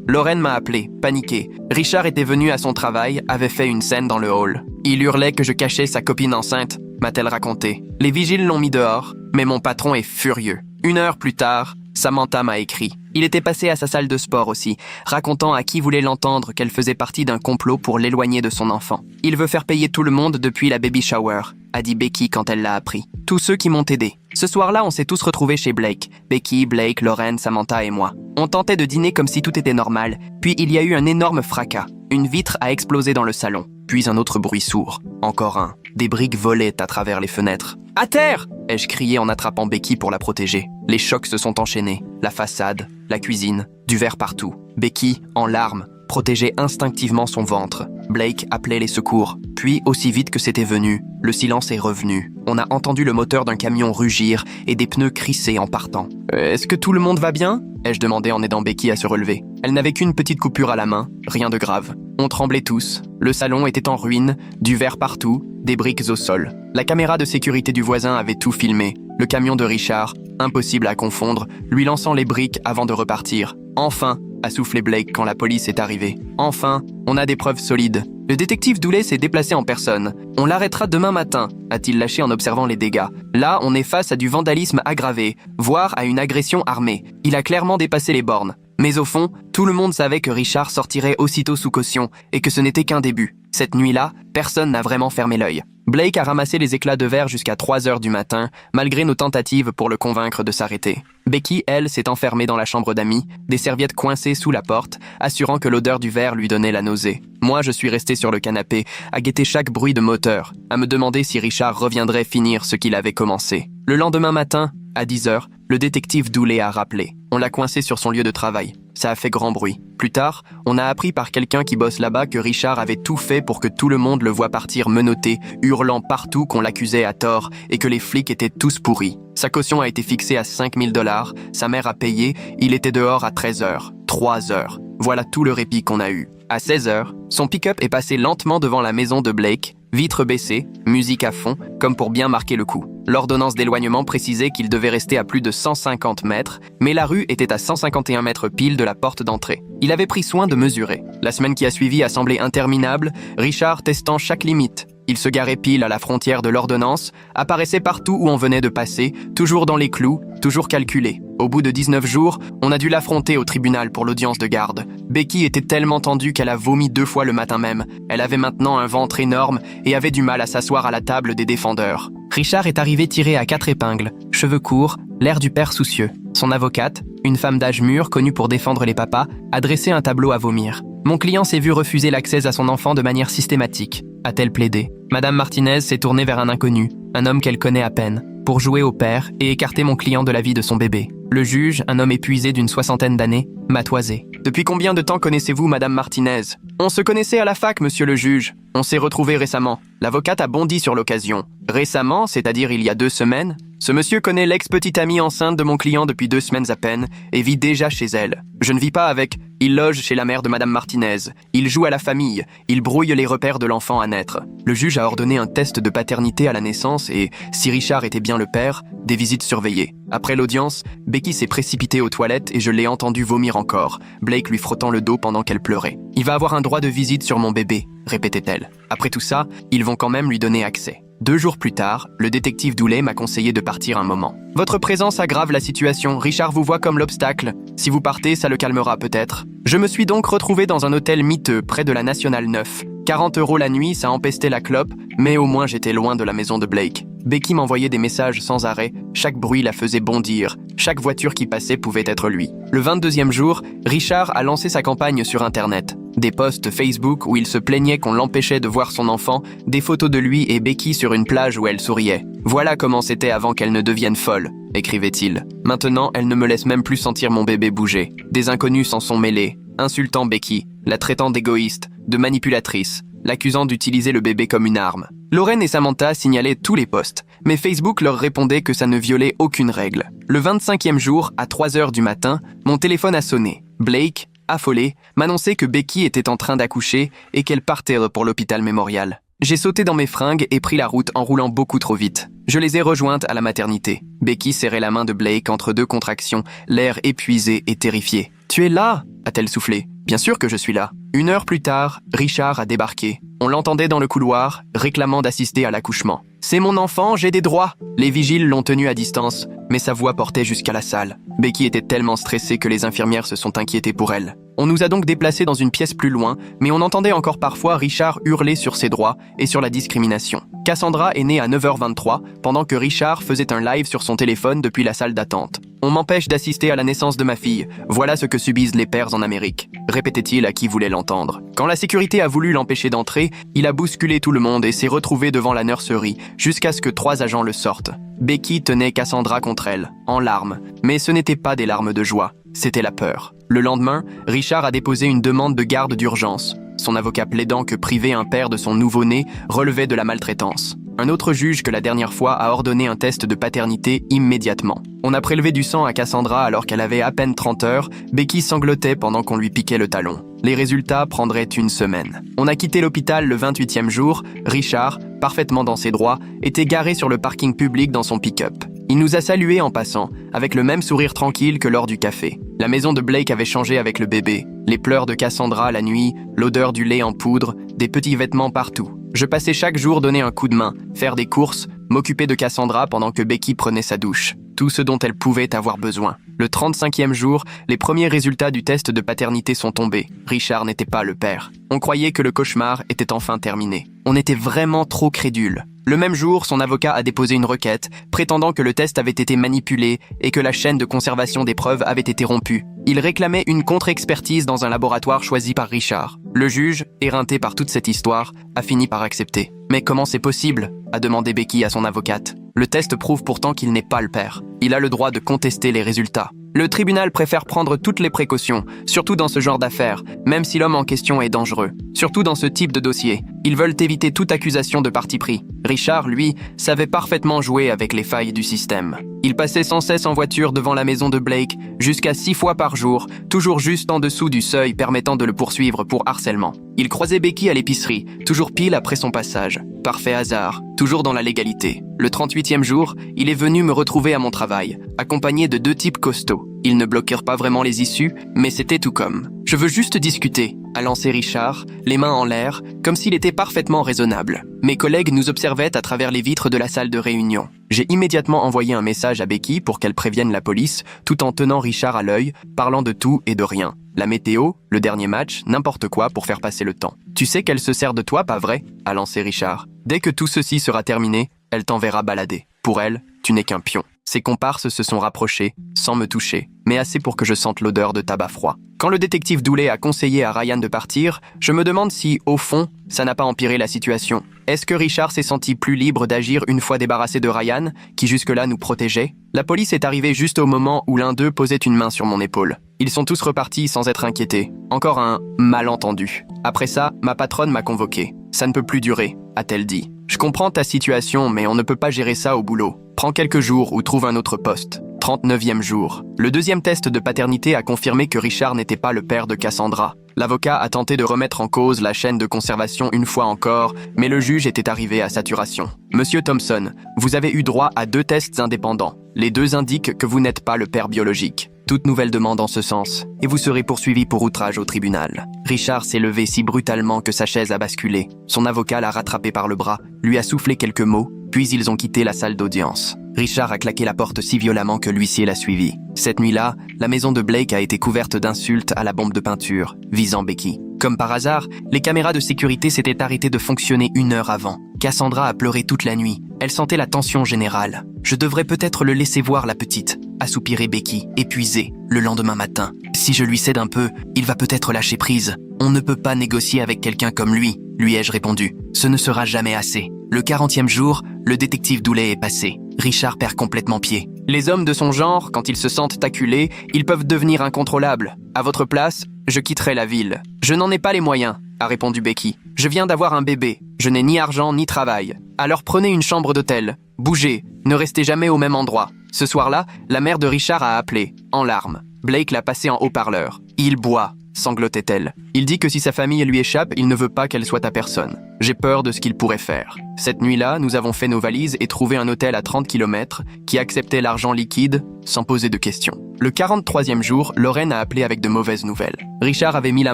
Lorraine m'a appelé, paniqué. Richard était venu à son travail, avait fait une scène dans le hall. Il hurlait que je cachais sa copine enceinte, m'a-t-elle raconté. Les vigiles l'ont mis dehors, mais mon patron est furieux. 1 heure plus tard, Samantha m'a écrit. Il était passé à sa salle de sport aussi, racontant à qui voulait l'entendre qu'elle faisait partie d'un complot pour l'éloigner de son enfant. Il veut faire payer tout le monde depuis la baby shower, a dit Becky quand elle l'a appris. Tous ceux qui m'ont aidé. Ce soir-là, on s'est tous retrouvés chez Blake. Becky, Blake, Lorraine, Samantha et moi. On tentait de dîner comme si tout était normal, puis il y a eu un énorme fracas. Une vitre a explosé dans le salon, puis un autre bruit sourd. Encore un. Des briques volaient à travers les fenêtres. « À terre !» ai-je crié en attrapant Becky pour la protéger. Les chocs se sont enchaînés. La façade, la cuisine, du verre partout. Becky, en larmes, protégeait instinctivement son ventre. Blake appelait les secours. Puis, aussi vite que c'était venu, le silence est revenu. On a entendu le moteur d'un camion rugir et des pneus crisser en partant. « Est-ce que tout le monde va bien ?» ai-je demandé en aidant Becky à se relever. Elle n'avait qu'une petite coupure à la main, rien de grave. On tremblait tous. Le salon était en ruine, du verre partout, des briques au sol. La caméra de sécurité du voisin avait tout filmé. Le camion de Richard, impossible à confondre, lui lançant les briques avant de repartir. Enfin, a soufflé Blake quand la police est arrivée. Enfin, on a des preuves solides. Le détective Dooley s'est déplacé en personne. On l'arrêtera demain matin, a-t-il lâché en observant les dégâts. Là, on est face à du vandalisme aggravé, voire à une agression armée. Il a clairement dépassé les bornes. Mais au fond, tout le monde savait que Richard sortirait aussitôt sous caution et que ce n'était qu'un début. Cette nuit-là, personne n'a vraiment fermé l'œil. Blake a ramassé les éclats de verre jusqu'à 3 heures du matin, malgré nos tentatives pour le convaincre de s'arrêter. Becky, elle, s'est enfermée dans la chambre d'amis, des serviettes coincées sous la porte, assurant que l'odeur du verre lui donnait la nausée. Moi, je suis resté sur le canapé, à guetter chaque bruit de moteur, à me demander si Richard reviendrait finir ce qu'il avait commencé. Le lendemain matin, à 10 heures, le détective Dooley a rappelé. On l'a coincé sur son lieu de travail. Ça a fait grand bruit. Plus tard, on a appris par quelqu'un qui bosse là-bas que Richard avait tout fait pour que tout le monde le voie partir menotté, hurlant partout qu'on l'accusait à tort et que les flics étaient tous pourris. Sa caution a été fixée à 5 000 $, sa mère a payé, il était dehors à 13 heures. 3 heures. Voilà tout le répit qu'on a eu. À 16 heures, son pick-up est passé lentement devant la maison de Blake, vitres baissées, musique à fond, comme pour bien marquer le coup. L'ordonnance d'éloignement précisait qu'il devait rester à plus de 150 mètres, mais la rue était à 151 mètres pile de la porte d'entrée. Il avait pris soin de mesurer. La semaine qui a suivi a semblé interminable, Richard testant chaque limite. Il se garait pile à la frontière de l'ordonnance, apparaissait partout où on venait de passer, toujours dans les clous, toujours calculé. Au bout de 19 jours, on a dû l'affronter au tribunal pour l'audience de garde. Becky était tellement tendue qu'elle a vomi 2 fois le matin même. Elle avait maintenant un ventre énorme et avait du mal à s'asseoir à la table des défendeurs. Richard est arrivé tiré à 4 épingles, cheveux courts, l'air du père soucieux. Son avocate, une femme d'âge mûr connue pour défendre les papas, a dressé un tableau à vomir. Mon client s'est vu refuser l'accès à son enfant de manière systématique, a-t-elle plaidé. Madame Martinez s'est tournée vers un inconnu, un homme qu'elle connaît à peine, pour jouer au père et écarter mon client de la vie de son bébé. Le juge, un homme épuisé d'une 60aine d'années, m'a toisé. « Depuis combien de temps connaissez-vous Madame Martinez ?»« On se connaissait à la fac, monsieur le juge. On s'est retrouvés récemment. » L'avocate a bondi sur l'occasion. « Récemment, c'est-à-dire il y a 2 semaines ? Ce monsieur connaît l'ex-petite amie enceinte de mon client depuis 2 semaines à peine et vit déjà chez elle. Je ne vis pas avec. Il loge chez la mère de Madame Martinez. Il joue à la famille. Il brouille les repères de l'enfant à naître. Le juge a ordonné un test de paternité à la naissance et, si Richard était bien le père, des visites surveillées. Après l'audience, Becky s'est précipitée aux toilettes et je l'ai entendue vomir encore, Blake lui frottant le dos pendant qu'elle pleurait. « Il va avoir un droit de visite sur mon bébé », répétait-elle. Après tout ça, ils vont quand même lui donner accès. 2 jours plus tard, le détective Dooley m'a conseillé de partir un moment. « Votre présence aggrave la situation. Richard vous voit comme l'obstacle. Si vous partez, ça le calmera peut-être. » Je me suis donc retrouvé dans un hôtel miteux près de la Nationale 9. 40 € la nuit, ça empestait la clope, mais au moins j'étais loin de la maison de Blake. Becky m'envoyait des messages sans arrêt, chaque bruit la faisait bondir, chaque voiture qui passait pouvait être lui. Le 22e jour, Richard a lancé sa campagne sur Internet. Des posts Facebook où il se plaignait qu'on l'empêchait de voir son enfant, des photos de lui et Becky sur une plage où elle souriait. « Voilà comment c'était avant qu'elle ne devienne folle », écrivait-il. « Maintenant, elle ne me laisse même plus sentir mon bébé bouger. Des inconnus s'en sont mêlés, insultant Becky, la traitant d'égoïste, de manipulatrice, l'accusant d'utiliser le bébé comme une arme. » Lorraine et Samantha signalaient tous les posts, mais Facebook leur répondait que ça ne violait aucune règle. Le 25e jour, à 3h du matin, mon téléphone a sonné. Blake, affolé, m'annonçait que Becky était en train d'accoucher et qu'elle partait pour l'hôpital mémorial. J'ai sauté dans mes fringues et pris la route en roulant beaucoup trop vite. Je les ai rejointes à la maternité. Becky serrait la main de Blake entre deux contractions, l'air épuisé et terrifié. « Tu es là ?» a-t-elle soufflé. « Bien sûr que je suis là. » 1 heure plus tard, Richard a débarqué. On l'entendait dans le couloir, réclamant d'assister à l'accouchement. « C'est mon enfant, j'ai des droits !» Les vigiles l'ont tenu à distance, mais sa voix portait jusqu'à la salle. Becky était tellement stressée que les infirmières se sont inquiétées pour elle. On nous a donc déplacés dans une pièce plus loin, mais on entendait encore parfois Richard hurler sur ses droits et sur la discrimination. Cassandra est née à 9h23, pendant que Richard faisait un live sur son téléphone depuis la salle d'attente. « On m'empêche d'assister à la naissance de ma fille. Voilà ce que subissent les pères en Amérique », répétait-il à qui voulait l'entendre. Quand la sécurité a voulu l'empêcher d'entrer, il a bousculé tout le monde et s'est retrouvé devant la nurserie, jusqu'à ce que 3 agents le sortent. Becky tenait Cassandra contre elle, en larmes, mais ce n'étaient pas des larmes de joie, c'était la peur. Le lendemain, Richard a déposé une demande de garde d'urgence. Son avocat plaidant que priver un père de son nouveau-né relevait de la maltraitance. Un autre juge que la dernière fois a ordonné un test de paternité immédiatement. On a prélevé du sang à Cassandra alors qu'elle avait à peine 30 heures. Becky sanglotait pendant qu'on lui piquait le talon. Les résultats prendraient 1 semaine. On a quitté l'hôpital le 28e jour. Richard, parfaitement dans ses droits, était garé sur le parking public dans son pick-up. Il nous a salués en passant, avec le même sourire tranquille que lors du café. La maison de Blake avait changé avec le bébé. Les pleurs de Cassandra la nuit, l'odeur du lait en poudre, des petits vêtements partout. Je passais chaque jour donner un coup de main, faire des courses, m'occuper de Cassandra pendant que Becky prenait sa douche. Tout ce dont elle pouvait avoir besoin. Le 35e jour, les premiers résultats du test de paternité sont tombés. Richard n'était pas le père. On croyait que le cauchemar était enfin terminé. On était vraiment trop crédules. Le même jour, son avocat a déposé une requête, prétendant que le test avait été manipulé et que la chaîne de conservation des preuves avait été rompue. Il réclamait une contre-expertise dans un laboratoire choisi par Richard. Le juge, éreinté par toute cette histoire, a fini par accepter. « Mais comment c'est possible ?» a demandé Becky à son avocate. « Le test prouve pourtant qu'il n'est pas le père. Il a le droit de contester les résultats. » Le tribunal préfère prendre toutes les précautions, surtout dans ce genre d'affaires, même si l'homme en question est dangereux. Surtout dans ce type de dossier. Ils veulent éviter toute accusation de parti pris. Richard, lui, savait parfaitement jouer avec les failles du système. Il passait sans cesse en voiture devant la maison de Blake, jusqu'à 6 fois par jour, toujours juste en dessous du seuil permettant de le poursuivre pour harcèlement. Il croisait Becky à l'épicerie, toujours pile après son passage. Parfait hasard, toujours dans la légalité. Le 38e jour, il est venu me retrouver à mon travail, accompagné de 2 types costauds. Ils ne bloquèrent pas vraiment les issues, mais c'était tout comme. « Je veux juste discuter », a lancé Richard, les mains en l'air, comme s'il était parfaitement raisonnable. Mes collègues nous observaient à travers les vitres de la salle de réunion. J'ai immédiatement envoyé un message à Becky pour qu'elle prévienne la police, tout en tenant Richard à l'œil, parlant de tout et de rien. La météo, le dernier match, n'importe quoi pour faire passer le temps. « Tu sais qu'elle se sert de toi, pas vrai ?» a lancé Richard. « Dès que tout ceci sera terminé, elle t'enverra balader. Pour elle, tu n'es qu'un pion. » Ses comparses se sont rapprochés, sans me toucher, mais assez pour que je sente l'odeur de tabac froid. Quand le détective Dooley a conseillé à Ryan de partir, je me demande si, au fond, ça n'a pas empiré la situation. Est-ce que Richard s'est senti plus libre d'agir une fois débarrassé de Ryan, qui jusque-là nous protégeait? La police est arrivée juste au moment où l'un d'eux posait une main sur mon épaule. Ils sont tous repartis sans être inquiétés. Encore un malentendu. Après ça, ma patronne m'a convoqué. « Ça ne peut plus durer », a-t-elle dit. « Je comprends ta situation, mais on ne peut pas gérer ça au boulot. Prends quelques jours ou trouve un autre poste. » 39e jour. Le 2e test de paternité a confirmé que Richard n'était pas le père de Cassandra. L'avocat a tenté de remettre en cause la chaîne de conservation une fois encore, mais le juge était arrivé à saturation. Monsieur Thompson, vous avez eu droit à 2 tests indépendants. Les 2 indiquent que vous n'êtes pas le père biologique. Toute nouvelle demande en ce sens, et vous serez poursuivi pour outrage au tribunal. Richard s'est levé si brutalement que sa chaise a basculé. Son avocat l'a rattrapé par le bras, lui a soufflé quelques mots, puis ils ont quitté la salle d'audience. Richard a claqué la porte si violemment que l'huissier l'a suivi. Cette nuit-là, la maison de Blake a été couverte d'insultes à la bombe de peinture, visant Becky. Comme par hasard, les caméras de sécurité s'étaient arrêtées de fonctionner 1 heure avant. Cassandra a pleuré toute la nuit. Elle sentait la tension générale. Je devrais peut-être le laisser voir, la petite, a soupiré Becky, épuisée, le lendemain matin. Si je lui cède un peu, il va peut-être lâcher prise. On ne peut pas négocier avec quelqu'un comme lui ai-je répondu. Ce ne sera jamais assez. Le 40e jour, le détective Dooley est passé. Richard perd complètement pied. Les hommes de son genre, quand ils se sentent acculés, ils peuvent devenir incontrôlables. À votre place, je quitterai la ville. Je n'en ai pas les moyens, a répondu Becky. Je viens d'avoir un bébé. Je n'ai ni argent ni travail. Alors prenez une chambre d'hôtel. Bougez. Ne restez jamais au même endroit. Ce soir-là, la mère de Richard a appelé, en larmes. Blake l'a passé en haut-parleur. Il boit, sanglotait-elle. Il dit que si sa famille lui échappe, il ne veut pas qu'elle soit à personne. J'ai peur de ce qu'il pourrait faire. Cette nuit-là, nous avons fait nos valises et trouvé un hôtel à 30 km qui acceptait l'argent liquide sans poser de questions. Le 43e jour, Lorraine a appelé avec de mauvaises nouvelles. Richard avait mis la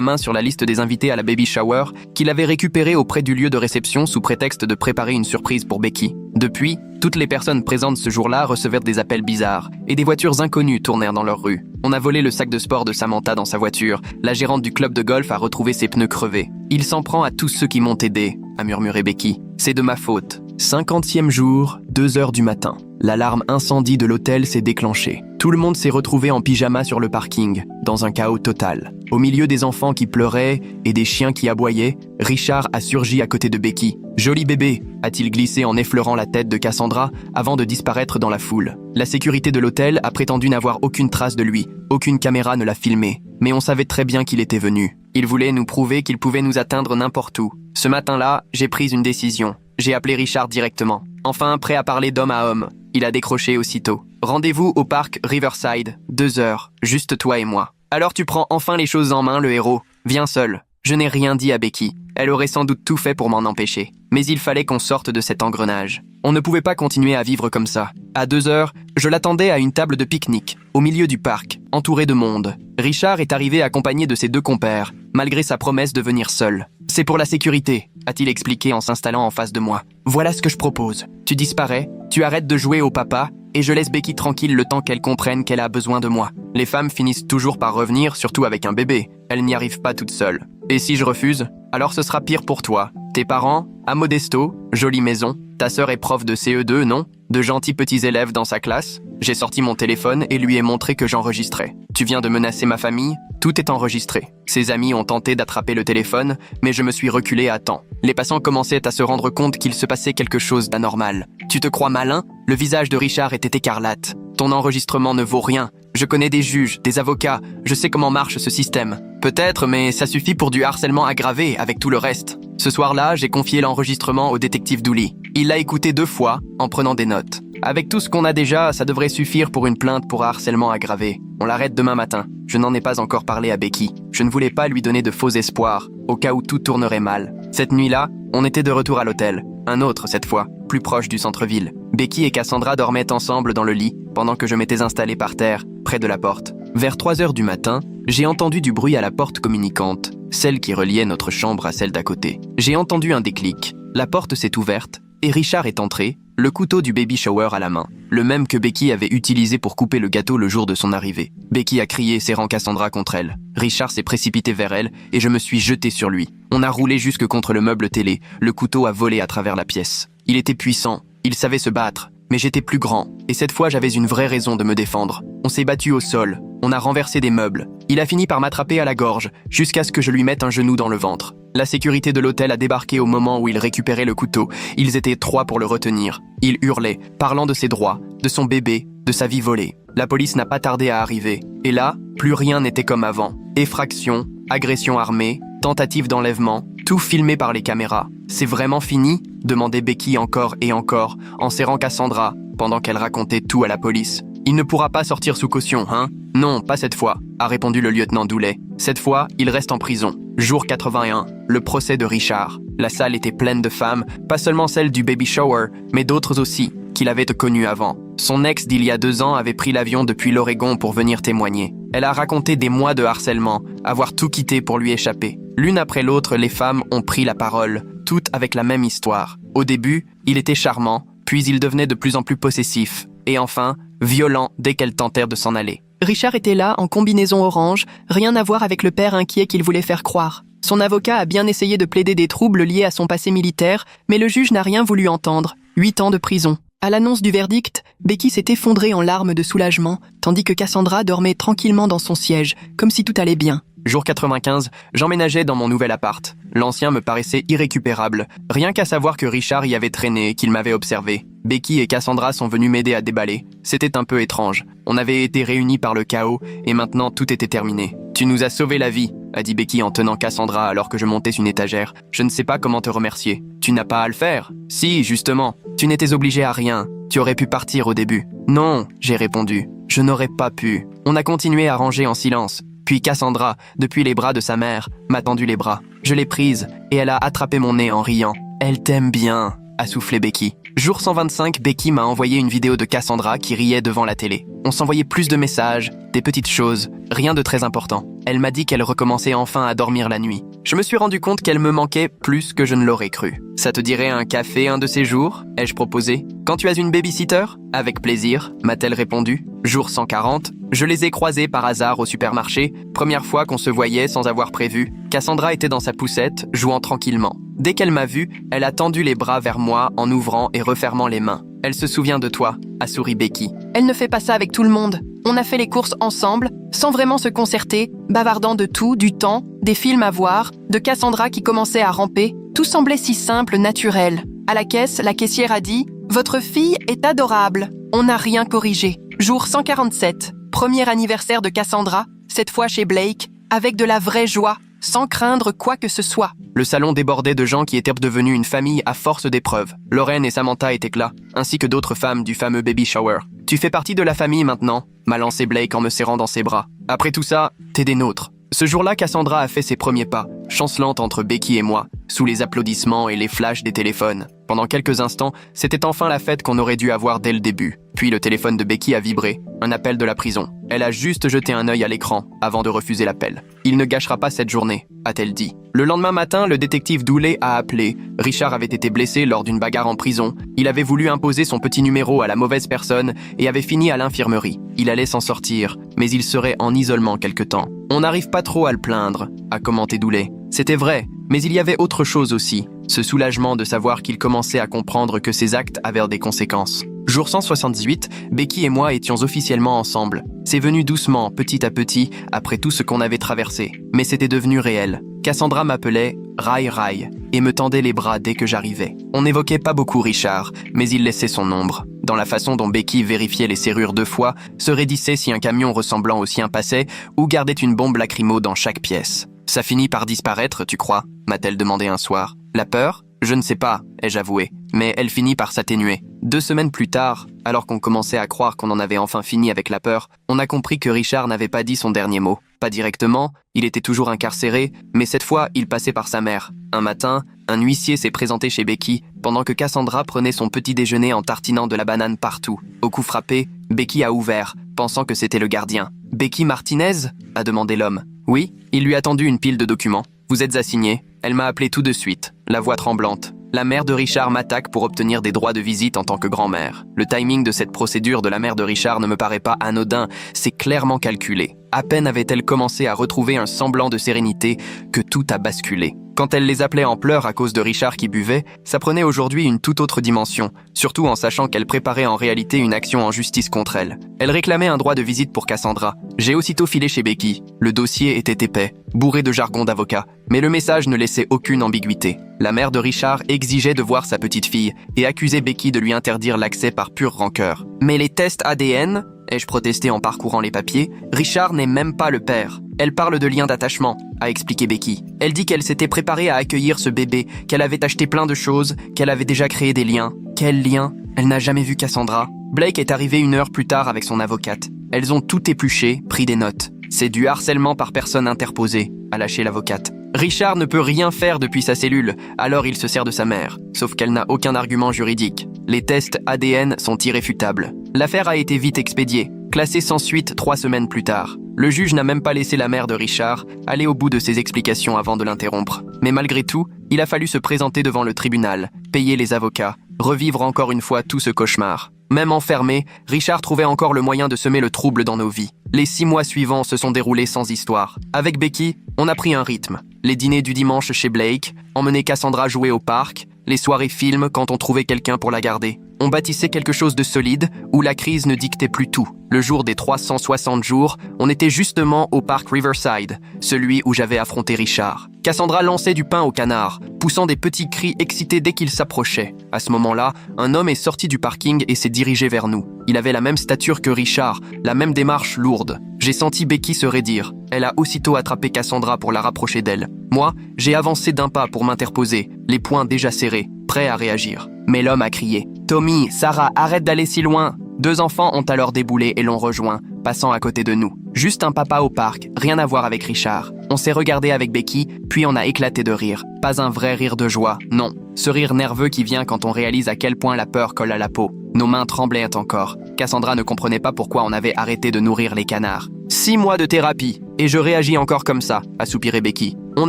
main sur la liste des invités à la baby shower qu'il avait récupérée auprès du lieu de réception sous prétexte de préparer une surprise pour Becky. Depuis, toutes les personnes présentes ce jour-là recevaient des appels bizarres et des voitures inconnues tournèrent dans leur rue. On a volé le sac de sport de Samantha dans sa voiture. La gérante du club de golf a retrouvé ses pneus crevés. Il s'en prend à tous ceux qui m'ont aidé, a murmuré Becky. C'est de ma faute. 50e jour, 2h du matin. L'alarme incendie de l'hôtel s'est déclenchée. Tout le monde s'est retrouvé en pyjama sur le parking, dans un chaos total. Au milieu des enfants qui pleuraient et des chiens qui aboyaient, Richard a surgi à côté de Becky. « Joli bébé !» a-t-il glissé en effleurant la tête de Cassandra avant de disparaître dans la foule. La sécurité de l'hôtel a prétendu n'avoir aucune trace de lui. Aucune caméra ne l'a filmé. Mais on savait très bien qu'il était venu. Il voulait nous prouver qu'il pouvait nous atteindre n'importe où. Ce matin-là, j'ai pris une décision. J'ai appelé Richard directement. Enfin, prêt à parler d'homme à homme. Il a décroché aussitôt. Rendez-vous au parc Riverside, 2h, juste toi et moi. Alors tu prends enfin les choses en main, le héros. Viens seul. Je n'ai rien dit à Becky. Elle aurait sans doute tout fait pour m'en empêcher. Mais il fallait qu'on sorte de cet engrenage. On ne pouvait pas continuer à vivre comme ça. À 2h, je l'attendais à une table de pique-nique, au milieu du parc, entouré de monde. Richard est arrivé accompagné de ses 2 compères, malgré sa promesse de venir seul. C'est pour la sécurité, a-t-il expliqué en s'installant en face de moi. Voilà ce que je propose. Tu disparais, tu arrêtes de jouer au papa, et je laisse Becky tranquille le temps qu'elle comprenne qu'elle a besoin de moi. Les femmes finissent toujours par revenir, surtout avec un bébé. Elles n'y arrivent pas toutes seules. Et si je refuse, alors ce sera pire pour toi. Tes parents, à Modesto, jolie maison. Ta sœur est prof de CE2, non? De gentils petits élèves dans sa classe. J'ai sorti mon téléphone et lui ai montré que j'enregistrais. Tu viens de menacer ma famille? Tout est enregistré. Ses amis ont tenté d'attraper le téléphone, mais je me suis reculé à temps. Les passants commençaient à se rendre compte qu'il se passait quelque chose d'anormal. Tu te crois malin? Le visage de Richard était écarlate. Ton enregistrement ne vaut rien. Je connais des juges, des avocats, je sais comment marche ce système. Peut-être, mais ça suffit pour du harcèlement aggravé avec tout le reste. Ce soir-là, j'ai confié l'enregistrement au détective Dooley. Il l'a écouté 2 fois, en prenant des notes. Avec tout ce qu'on a déjà, ça devrait suffire pour une plainte pour harcèlement aggravé. On l'arrête demain matin. Je n'en ai pas encore parlé à Becky. Je ne voulais pas lui donner de faux espoirs, au cas où tout tournerait mal. Cette nuit-là, on était de retour à l'hôtel. Un autre, cette fois, plus proche du centre-ville. Becky et Cassandra dormaient ensemble dans le lit, pendant que je m'étais installé par terre, près de la porte. Vers 3h du matin, j'ai entendu du bruit à la porte communicante, celle qui reliait notre chambre à celle d'à côté. J'ai entendu un déclic. La porte s'est ouverte, et Richard est entré, le couteau du baby shower à la main, le même que Becky avait utilisé pour couper le gâteau le jour de son arrivée. Becky a crié, serrant Cassandra contre elle. Richard s'est précipité vers elle, et je me suis jeté sur lui. On a roulé jusque contre le meuble télé, le couteau a volé à travers la pièce. Il était puissant, il savait se battre, mais j'étais plus grand, et cette fois j'avais une vraie raison de me défendre. On s'est battu au sol, on a renversé des meubles. Il a fini par m'attraper à la gorge, jusqu'à ce que je lui mette un genou dans le ventre. La sécurité de l'hôtel a débarqué au moment où il récupérait le couteau. Ils étaient 3 pour le retenir. Il hurlait, parlant de ses droits, de son bébé, de sa vie volée. La police n'a pas tardé à arriver. Et là, plus rien n'était comme avant. Effraction, agression armée, tentative d'enlèvement, tout filmé par les caméras. C'est vraiment fini? Demandait Becky encore et encore, en serrant Cassandra, pendant qu'elle racontait tout à la police. Il ne pourra pas sortir sous caution, hein? Non, pas cette fois, a répondu le lieutenant Dooley. Cette fois, il reste en prison. Jour 81, le procès de Richard. La salle était pleine de femmes, pas seulement celles du baby shower, mais d'autres aussi, qu'il avait connues avant. Son ex d'il y a 2 ans avait pris l'avion depuis l'Oregon pour venir témoigner. Elle a raconté des mois de harcèlement, avoir tout quitté pour lui échapper. L'une après l'autre, les femmes ont pris la parole, toutes avec la même histoire. Au début, il était charmant, puis il devenait de plus en plus possessif, et enfin, violent dès qu'elles tentèrent de s'en aller. Richard était là, en combinaison orange, rien à voir avec le père inquiet qu'il voulait faire croire. Son avocat a bien essayé de plaider des troubles liés à son passé militaire, mais le juge n'a rien voulu entendre. 8 ans de prison. À l'annonce du verdict, Becky s'est effondrée en larmes de soulagement, tandis que Cassandra dormait tranquillement dans son siège, comme si tout allait bien. Jour 95, j'emménageais dans mon nouvel appart. L'ancien me paraissait irrécupérable, rien qu'à savoir que Richard y avait traîné et qu'il m'avait observé. Becky et Cassandra sont venus m'aider à déballer. C'était un peu étrange. On avait été réunis par le chaos et maintenant tout était terminé. « Tu nous as sauvé la vie », a dit Becky en tenant Cassandra alors que je montais une étagère. « Je ne sais pas comment te remercier. Tu n'as pas à le faire. » « Si, justement. Tu n'étais obligé à rien. Tu aurais pu partir au début. »« Non, » j'ai répondu. « Je n'aurais pas pu. » On a continué à ranger en silence. Puis Cassandra, depuis les bras de sa mère, m'a tendu les bras. Je l'ai prise et elle a attrapé mon nez en riant. « Elle t'aime bien », a soufflé Becky. Jour 125, Becky m'a envoyé une vidéo de Cassandra qui riait devant la télé. On s'envoyait plus de messages, des petites choses, rien de très important. Elle m'a dit qu'elle recommençait enfin à dormir la nuit. Je me suis rendu compte qu'elle me manquait plus que je ne l'aurais cru. « Ça te dirait un café un de ces jours ?» ai-je proposé. « Quand tu as une babysitter ?»« Avec plaisir », m'a-t-elle répondu. Jour 140, je les ai croisés par hasard au supermarché, première fois qu'on se voyait sans avoir prévu. Cassandra était dans sa poussette, jouant tranquillement. Dès qu'elle m'a vu, elle a tendu les bras vers moi en ouvrant et refermant les mains. « Elle se souvient de toi », a souri Becky. Elle ne fait pas ça avec tout le monde. On a fait les courses ensemble, sans vraiment se concerter, bavardant de tout, du temps, des films à voir, de Cassandra qui commençait à ramper. Tout semblait si simple, naturel. À la caisse, la caissière a dit « Votre fille est adorable ». On n'a rien corrigé. Jour 147, premier anniversaire de Cassandra, cette fois chez Blake, avec de la vraie joie, sans craindre quoi que ce soit. Le salon débordait de gens qui étaient devenus une famille à force d'épreuves. Lorraine et Samantha étaient là, ainsi que d'autres femmes du fameux baby shower. « Tu fais partie de la famille maintenant », m'a lancé Blake en me serrant dans ses bras. « Après tout ça, t'es des nôtres. » Ce jour-là, Cassandra a fait ses premiers pas, chancelante entre Becky et moi, sous les applaudissements et les flashs des téléphones. Pendant quelques instants, c'était enfin la fête qu'on aurait dû avoir dès le début. Puis le téléphone de Becky a vibré, un appel de la prison. Elle a juste jeté un œil à l'écran avant de refuser l'appel. « Il ne gâchera pas cette journée », a-t-elle dit. Le lendemain matin, le détective Dooley a appelé. Richard avait été blessé lors d'une bagarre en prison. Il avait voulu imposer son petit numéro à la mauvaise personne et avait fini à l'infirmerie. Il allait s'en sortir, mais il serait en isolement quelque temps. « On n'arrive pas trop à le plaindre », a commenté Dooley. C'était vrai, mais il y avait autre chose aussi. Ce soulagement de savoir qu'il commençait à comprendre que ses actes avaient des conséquences. Jour 178, Becky et moi étions officiellement ensemble. C'est venu doucement, petit à petit, après tout ce qu'on avait traversé. Mais c'était devenu réel. Cassandra m'appelait Rai Rai et me tendait les bras dès que j'arrivais. On n'évoquait pas beaucoup Richard, mais il laissait son ombre. Dans la façon dont Becky vérifiait les serrures 2 fois, se raidissait si un camion ressemblant au sien passait ou gardait une bombe lacrymo dans chaque pièce. « Ça finit par disparaître, tu crois ?» m'a-t-elle demandé un soir. La peur ? Je ne sais pas, ai-je avoué, mais elle finit par s'atténuer. 2 semaines plus tard, alors qu'on commençait à croire qu'on en avait enfin fini avec la peur, on a compris que Richard n'avait pas dit son dernier mot. Pas directement, il était toujours incarcéré, mais cette fois, il passait par sa mère. Un matin, un huissier s'est présenté chez Becky, pendant que Cassandra prenait son petit déjeuner en tartinant de la banane partout. Au coup frappé, Becky a ouvert, pensant que c'était le gardien. « Becky Martinez ?» a demandé l'homme. « Oui ?» Il lui a tendu une pile de documents. « Vous êtes assigné ?» Elle m'a appelé tout de suite, la voix tremblante. La mère de Richard m'attaque pour obtenir des droits de visite en tant que grand-mère. Le timing de cette procédure de la mère de Richard ne me paraît pas anodin, c'est clairement calculé. À peine avait-elle commencé à retrouver un semblant de sérénité que tout a basculé. Quand elle les appelait en pleurs à cause de Richard qui buvait, ça prenait aujourd'hui une toute autre dimension, surtout en sachant qu'elle préparait en réalité une action en justice contre elle. Elle réclamait un droit de visite pour Cassandra. J'ai aussitôt filé chez Becky. Le dossier était épais, bourré de jargon d'avocat, mais le message ne laissait aucune ambiguïté. La mère de Richard exigeait de voir sa petite fille et accusait Becky de lui interdire l'accès par pure rancœur. Mais les tests ADN, ai-je protesté en parcourant les papiers, Richard n'est même pas le père. Elle parle de lien d'attachement, a expliqué Becky. Elle dit qu'elle s'était préparée à accueillir ce bébé, qu'elle avait acheté plein de choses, qu'elle avait déjà créé des liens. Quels liens ? Elle n'a jamais vu Cassandra. Blake est arrivé 1 heure plus tard avec son avocate. Elles ont tout épluché, pris des notes. C'est du harcèlement par personne interposée, a lâché l'avocate. Richard ne peut rien faire depuis sa cellule, alors il se sert de sa mère. Sauf qu'elle n'a aucun argument juridique. Les tests ADN sont irréfutables. L'affaire a été vite expédiée, classée sans suite 3 semaines plus tard. Le juge n'a même pas laissé la mère de Richard aller au bout de ses explications avant de l'interrompre. Mais malgré tout, il a fallu se présenter devant le tribunal, payer les avocats, revivre encore une fois tout ce cauchemar. Même enfermé, Richard trouvait encore le moyen de semer le trouble dans nos vies. Les 6 mois suivants se sont déroulés sans histoire. Avec Becky, on a pris un rythme. Les dîners du dimanche chez Blake, emmener Cassandra jouer au parc, les soirées films quand on trouvait quelqu'un pour la garder. On bâtissait quelque chose de solide où la crise ne dictait plus tout. Le jour des 360 jours, on était justement au parc Riverside, celui où j'avais affronté Richard. Cassandra lançait du pain au canard, poussant des petits cris excités dès qu'il s'approchait. À ce moment-là, un homme est sorti du parking et s'est dirigé vers nous. Il avait la même stature que Richard, la même démarche lourde. J'ai senti Becky se raidir. Elle a aussitôt attrapé Cassandra pour la rapprocher d'elle. Moi, j'ai avancé d'un pas pour m'interposer, les poings déjà serrés, prêt à réagir. Mais l'homme a crié « Tommy, Sarah, arrête d'aller si loin !» 2 enfants ont alors déboulé et l'ont rejoint, passant à côté de nous. Juste un papa au parc, rien à voir avec Richard. On s'est regardé avec Becky, puis on a éclaté de rire. Pas un vrai rire de joie, non. Ce rire nerveux qui vient quand on réalise à quel point la peur colle à la peau. Nos mains tremblaient encore. Cassandra ne comprenait pas pourquoi on avait arrêté de nourrir les canards. 6 mois de thérapie, et je réagis encore comme ça, a soupiré Becky. On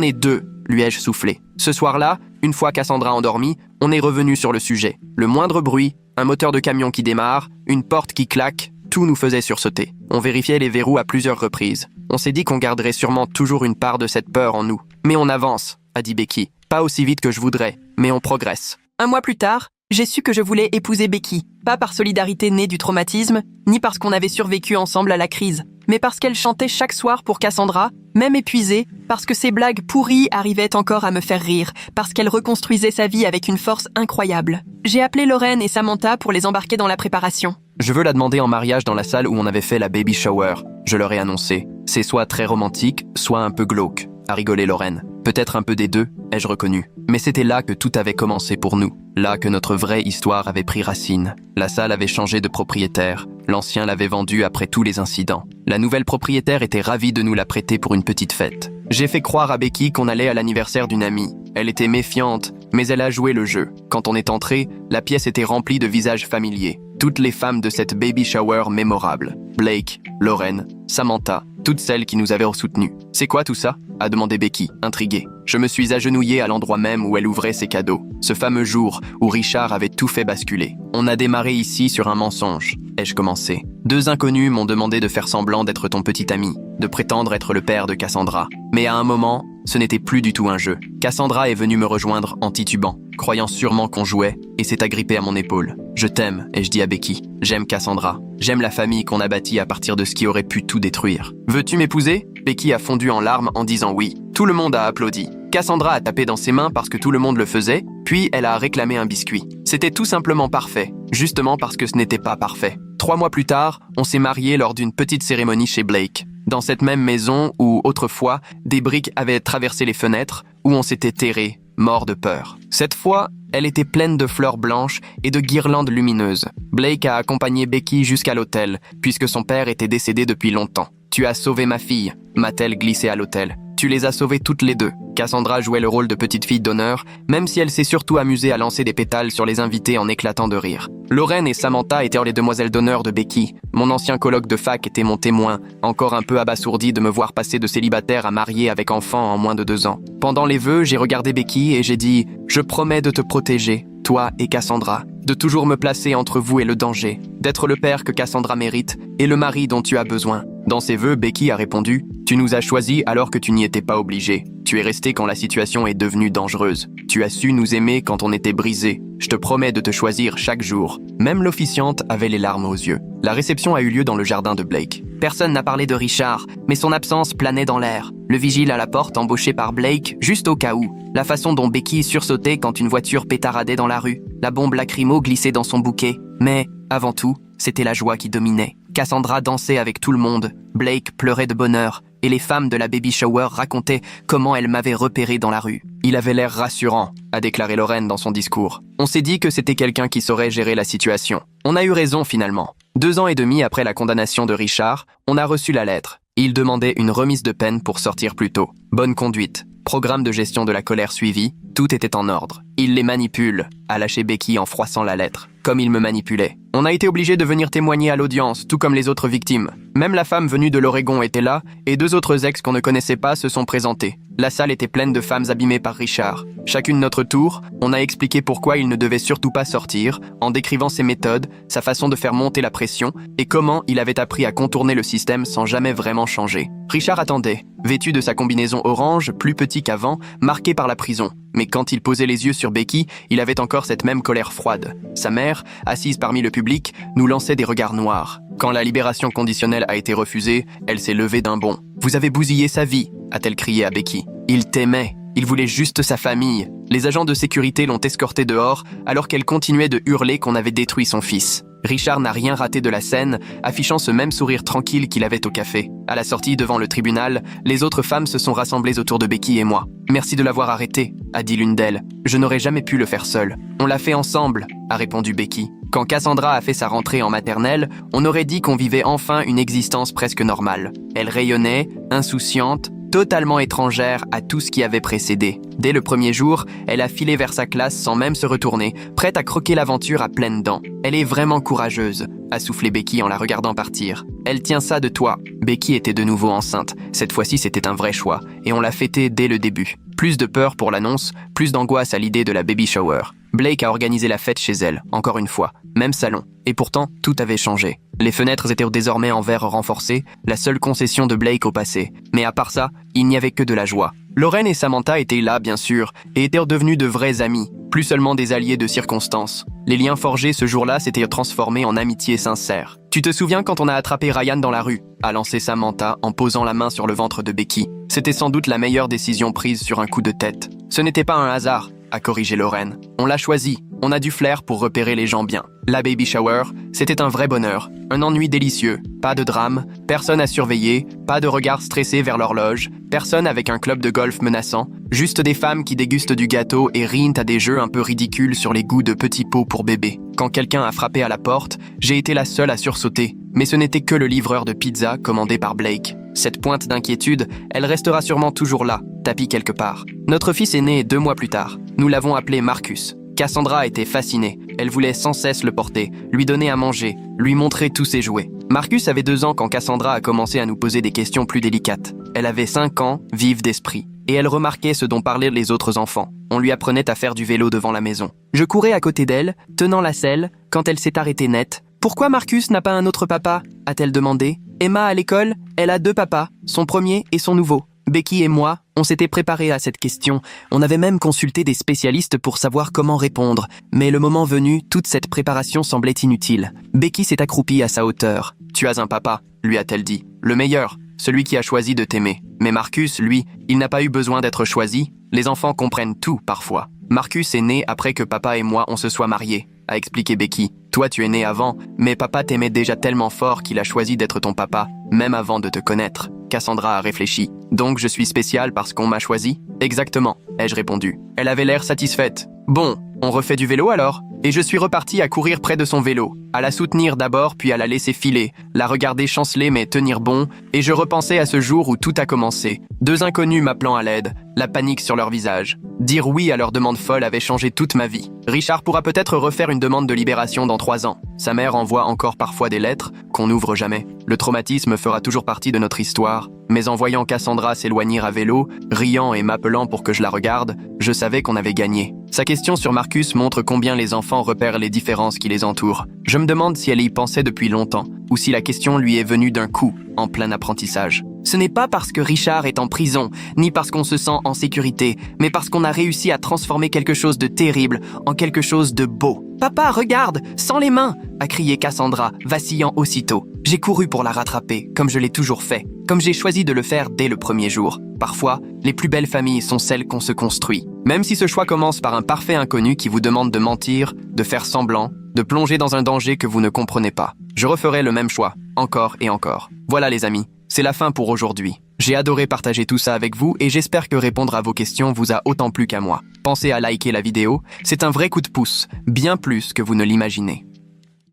est 2, lui ai-je soufflé. Ce soir-là, une fois Cassandra endormie, on est revenu sur le sujet. Le moindre bruit, un moteur de camion qui démarre, une porte qui claque, tout nous faisait sursauter. On vérifiait les verrous à plusieurs reprises. On s'est dit qu'on garderait sûrement toujours une part de cette peur en nous. Mais on avance, a dit Becky. Pas aussi vite que je voudrais, mais on progresse. 1 mois plus tard, j'ai su que je voulais épouser Becky, pas par solidarité née du traumatisme, ni parce qu'on avait survécu ensemble à la crise, mais parce qu'elle chantait chaque soir pour Cassandra, même épuisée, parce que ses blagues pourries arrivaient encore à me faire rire, parce qu'elle reconstruisait sa vie avec une force incroyable. J'ai appelé Lorraine et Samantha pour les embarquer dans la préparation. Je veux la demander en mariage dans la salle où on avait fait la baby shower. Je leur ai annoncé. C'est soit très romantique, soit un peu glauque, a rigolé Lorraine. Peut-être un peu des deux, ai-je reconnu. Mais c'était là que tout avait commencé pour nous. Là que notre vraie histoire avait pris racine. La salle avait changé de propriétaire. L'ancien l'avait vendue après tous les incidents. La nouvelle propriétaire était ravie de nous la prêter pour une petite fête. J'ai fait croire à Becky qu'on allait à l'anniversaire d'une amie. Elle était méfiante, mais elle a joué le jeu. Quand on est entré, la pièce était remplie de visages familiers. Toutes les femmes de cette baby shower mémorable. Blake, Lorraine, Samantha, toutes celles qui nous avaient soutenus. « C'est quoi tout ça ?» a demandé Becky, intriguée. Je me suis agenouillé à l'endroit même où elle ouvrait ses cadeaux. Ce fameux jour où Richard avait tout fait basculer. On a démarré ici sur un mensonge, ai-je commencé. 2 inconnus m'ont demandé de faire semblant d'être ton petit ami, de prétendre être le père de Cassandra. Mais à un moment, ce n'était plus du tout un jeu. Cassandra est venue me rejoindre en titubant, croyant sûrement qu'on jouait, et s'est agrippée à mon épaule. Je t'aime, ai-je dit à Becky. J'aime Cassandra. J'aime la famille qu'on a bâtie à partir de ce qui aurait pu tout détruire. Veux-tu m'épouser ? Becky a fondu en larmes en disant oui. Tout le monde a applaudi. Cassandra a tapé dans ses mains parce que tout le monde le faisait, puis elle a réclamé un biscuit. C'était tout simplement parfait, justement parce que ce n'était pas parfait. 3 mois plus tard, on s'est mariés lors d'une petite cérémonie chez Blake. Dans cette même maison où, autrefois, des briques avaient traversé les fenêtres, où on s'était terré, mort de peur. Cette fois, elle était pleine de fleurs blanches et de guirlandes lumineuses. Blake a accompagné Becky jusqu'à l'hôtel, puisque son père était décédé depuis longtemps. « Tu as sauvé ma fille », m'a-t-elle glissé à l'hôtel. Tu les as sauvées toutes les 2. Cassandra jouait le rôle de petite fille d'honneur, même si elle s'est surtout amusée à lancer des pétales sur les invités en éclatant de rire. Lorraine et Samantha étaient les demoiselles d'honneur de Becky. Mon ancien coloc de fac était mon témoin, encore un peu abasourdi de me voir passer de célibataire à marié avec enfant en moins de 2 ans. Pendant les vœux, j'ai regardé Becky et j'ai dit « Je promets de te protéger, toi et Cassandra, de toujours me placer entre vous et le danger, d'être le père que Cassandra mérite et le mari dont tu as besoin. » Dans ses vœux, Becky a répondu « Tu nous as choisis alors que tu n'y étais pas obligé. Tu es resté quand la situation est devenue dangereuse. Tu as su nous aimer quand on était brisés. Je te promets de te choisir chaque jour. » Même l'officiante avait les larmes aux yeux. La réception a eu lieu dans le jardin de Blake. Personne n'a parlé de Richard, mais son absence planait dans l'air. Le vigile à la porte embauché par Blake, juste au cas où. La façon dont Becky sursautait quand une voiture pétaradait dans la rue. La bombe lacrymo glissait dans son bouquet. Mais, avant tout, c'était la joie qui dominait. Cassandra dansait avec tout le monde. Blake pleurait de bonheur. Et les femmes de la baby shower racontaient comment elle m'avait repéré dans la rue. Il avait l'air rassurant, a déclaré Lorraine dans son discours. On s'est dit que c'était quelqu'un qui saurait gérer la situation. On a eu raison finalement. 2 ans et demi après la condamnation de Richard, on a reçu la lettre. Il demandait une remise de peine pour sortir plus tôt. Bonne conduite. Programme de gestion de la colère suivi, tout était en ordre. Il les manipule, a lâché Becky en froissant la lettre. Comme il me manipulait. On a été obligé de venir témoigner à l'audience, tout comme les autres victimes. Même la femme venue de l'Oregon était là, et 2 autres ex qu'on ne connaissait pas se sont présentés. La salle était pleine de femmes abîmées par Richard. Chacune notre tour, on a expliqué pourquoi il ne devait surtout pas sortir, en décrivant ses méthodes, sa façon de faire monter la pression, et comment il avait appris à contourner le système sans jamais vraiment changer. Richard attendait, vêtu de sa combinaison orange, plus petit qu'avant, marqué par la prison. Mais quand il posait les yeux sur Becky, il avait encore cette même colère froide. Sa mère, assise parmi le public, nous lançait des regards noirs. Quand la libération conditionnelle a été refusée, elle s'est levée d'un bond. « Vous avez bousillé sa vie », a-t-elle crié à Becky. « Il t'aimait. Il voulait juste sa famille. » Les agents de sécurité l'ont escortée dehors, alors qu'elle continuait de hurler qu'on avait détruit son fils. Richard n'a rien raté de la scène, affichant ce même sourire tranquille qu'il avait au café. À la sortie devant le tribunal, les autres femmes se sont rassemblées autour de Becky et moi. « Merci de l'avoir arrêté », a dit l'une d'elles. « Je n'aurais jamais pu le faire seule. »« On l'a fait ensemble », a répondu Becky. Quand Cassandra a fait sa rentrée en maternelle, on aurait dit qu'on vivait enfin une existence presque normale. Elle rayonnait, insouciante, totalement étrangère à tout ce qui avait précédé. Dès le premier jour, elle a filé vers sa classe sans même se retourner, prête à croquer l'aventure à pleines dents. Elle est vraiment courageuse, a soufflé Becky en la regardant partir. Elle tient ça de toi. Becky était de nouveau enceinte. Cette fois-ci, c'était un vrai choix, et on l'a fêté dès le début. Plus de peur pour l'annonce, plus d'angoisse à l'idée de la baby shower. Blake a organisé la fête chez elle, encore une fois. Même salon. Et pourtant, tout avait changé. Les fenêtres étaient désormais en verre renforcé, la seule concession de Blake au passé. Mais à part ça, il n'y avait que de la joie. Lorraine et Samantha étaient là, bien sûr, et étaient devenus de vrais amis, plus seulement des alliés de circonstance. Les liens forgés ce jour-là s'étaient transformés en amitié sincère. « Tu te souviens quand on a attrapé Ryan dans la rue ?» a lancé Samantha en posant la main sur le ventre de Becky. C'était sans doute la meilleure décision prise sur un coup de tête. « Ce n'était pas un hasard », a corrigé Lorraine. « On l'a choisi. On a du flair pour repérer les gens bien. » La baby shower, c'était un vrai bonheur. Un ennui délicieux. Pas de drame, personne à surveiller, pas de regard stressé vers l'horloge, personne avec un club de golf menaçant, juste des femmes qui dégustent du gâteau et rient à des jeux un peu ridicules sur les goûts de petits pots pour bébés. Quand quelqu'un a frappé à la porte, j'ai été la seule à sursauter. Mais ce n'était que le livreur de pizza commandé par Blake. Cette pointe d'inquiétude, elle restera sûrement toujours là, tapie quelque part. Notre fils est né 2 mois plus tard. Nous l'avons appelé Marcus. Cassandra était fascinée. Elle voulait sans cesse le porter, lui donner à manger, lui montrer tous ses jouets. Marcus avait 2 ans quand Cassandra a commencé à nous poser des questions plus délicates. Elle avait 5 ans, vive d'esprit. Et elle remarquait ce dont parlaient les autres enfants. On lui apprenait à faire du vélo devant la maison. Je courais à côté d'elle, tenant la selle, quand elle s'est arrêtée net. « Pourquoi Marcus n'a pas un autre papa ?» a-t-elle demandé. Emma, à l'école, elle a 2 papas, son premier et son nouveau. Becky et moi, on s'était préparés à cette question. On avait même consulté des spécialistes pour savoir comment répondre. Mais le moment venu, toute cette préparation semblait inutile. Becky s'est accroupie à sa hauteur. « Tu as un papa », lui a-t-elle dit. « Le meilleur, celui qui a choisi de t'aimer. » Mais Marcus, lui, il n'a pas eu besoin d'être choisi. Les enfants comprennent tout, parfois. Marcus est né après que papa et moi on se soit mariés, a expliqué Becky. Toi, tu es né avant, mais papa t'aimait déjà tellement fort qu'il a choisi d'être ton papa, même avant de te connaître. Cassandra a réfléchi. Donc je suis spéciale parce qu'on m'a choisi ? Exactement, ai-je répondu. Elle avait l'air satisfaite. Bon, on refait du vélo alors ? Et je suis reparti à courir près de son vélo, à la soutenir d'abord puis à la laisser filer, la regarder chanceler mais tenir bon, et je repensais à ce jour où tout a commencé. 2 inconnus m'appelant à l'aide, la panique sur leur visage. Dire oui à leur demande folle avait changé toute ma vie. Richard pourra peut-être refaire une demande de libération dans 3 ans. Sa mère envoie encore parfois des lettres qu'on n'ouvre jamais. Le traumatisme fera toujours partie de notre histoire, mais en voyant Cassandra s'éloigner à vélo, riant et m'appelant pour que je la regarde, je savais qu'on avait gagné. Sa question sur Marcus montre combien les enfants repèrent les différences qui les entourent. Je me demande si elle y pensait depuis longtemps, ou si la question lui est venue d'un coup, en plein apprentissage. Ce n'est pas parce que Richard est en prison, ni parce qu'on se sent en sécurité, mais parce qu'on a réussi à transformer quelque chose de terrible en quelque chose de beau. « Papa, regarde, sans les mains !» a crié Cassandra, vacillant aussitôt. J'ai couru pour la rattraper, comme je l'ai toujours fait, comme j'ai choisi de le faire dès le premier jour. Parfois, les plus belles familles sont celles qu'on se construit. Même si ce choix commence par un parfait inconnu qui vous demande de mentir, de faire semblant, de plonger dans un danger que vous ne comprenez pas. Je referai le même choix, encore et encore. Voilà les amis, c'est la fin pour aujourd'hui. J'ai adoré partager tout ça avec vous et j'espère que répondre à vos questions vous a autant plu qu'à moi. Pensez à liker la vidéo, c'est un vrai coup de pouce, bien plus que vous ne l'imaginez.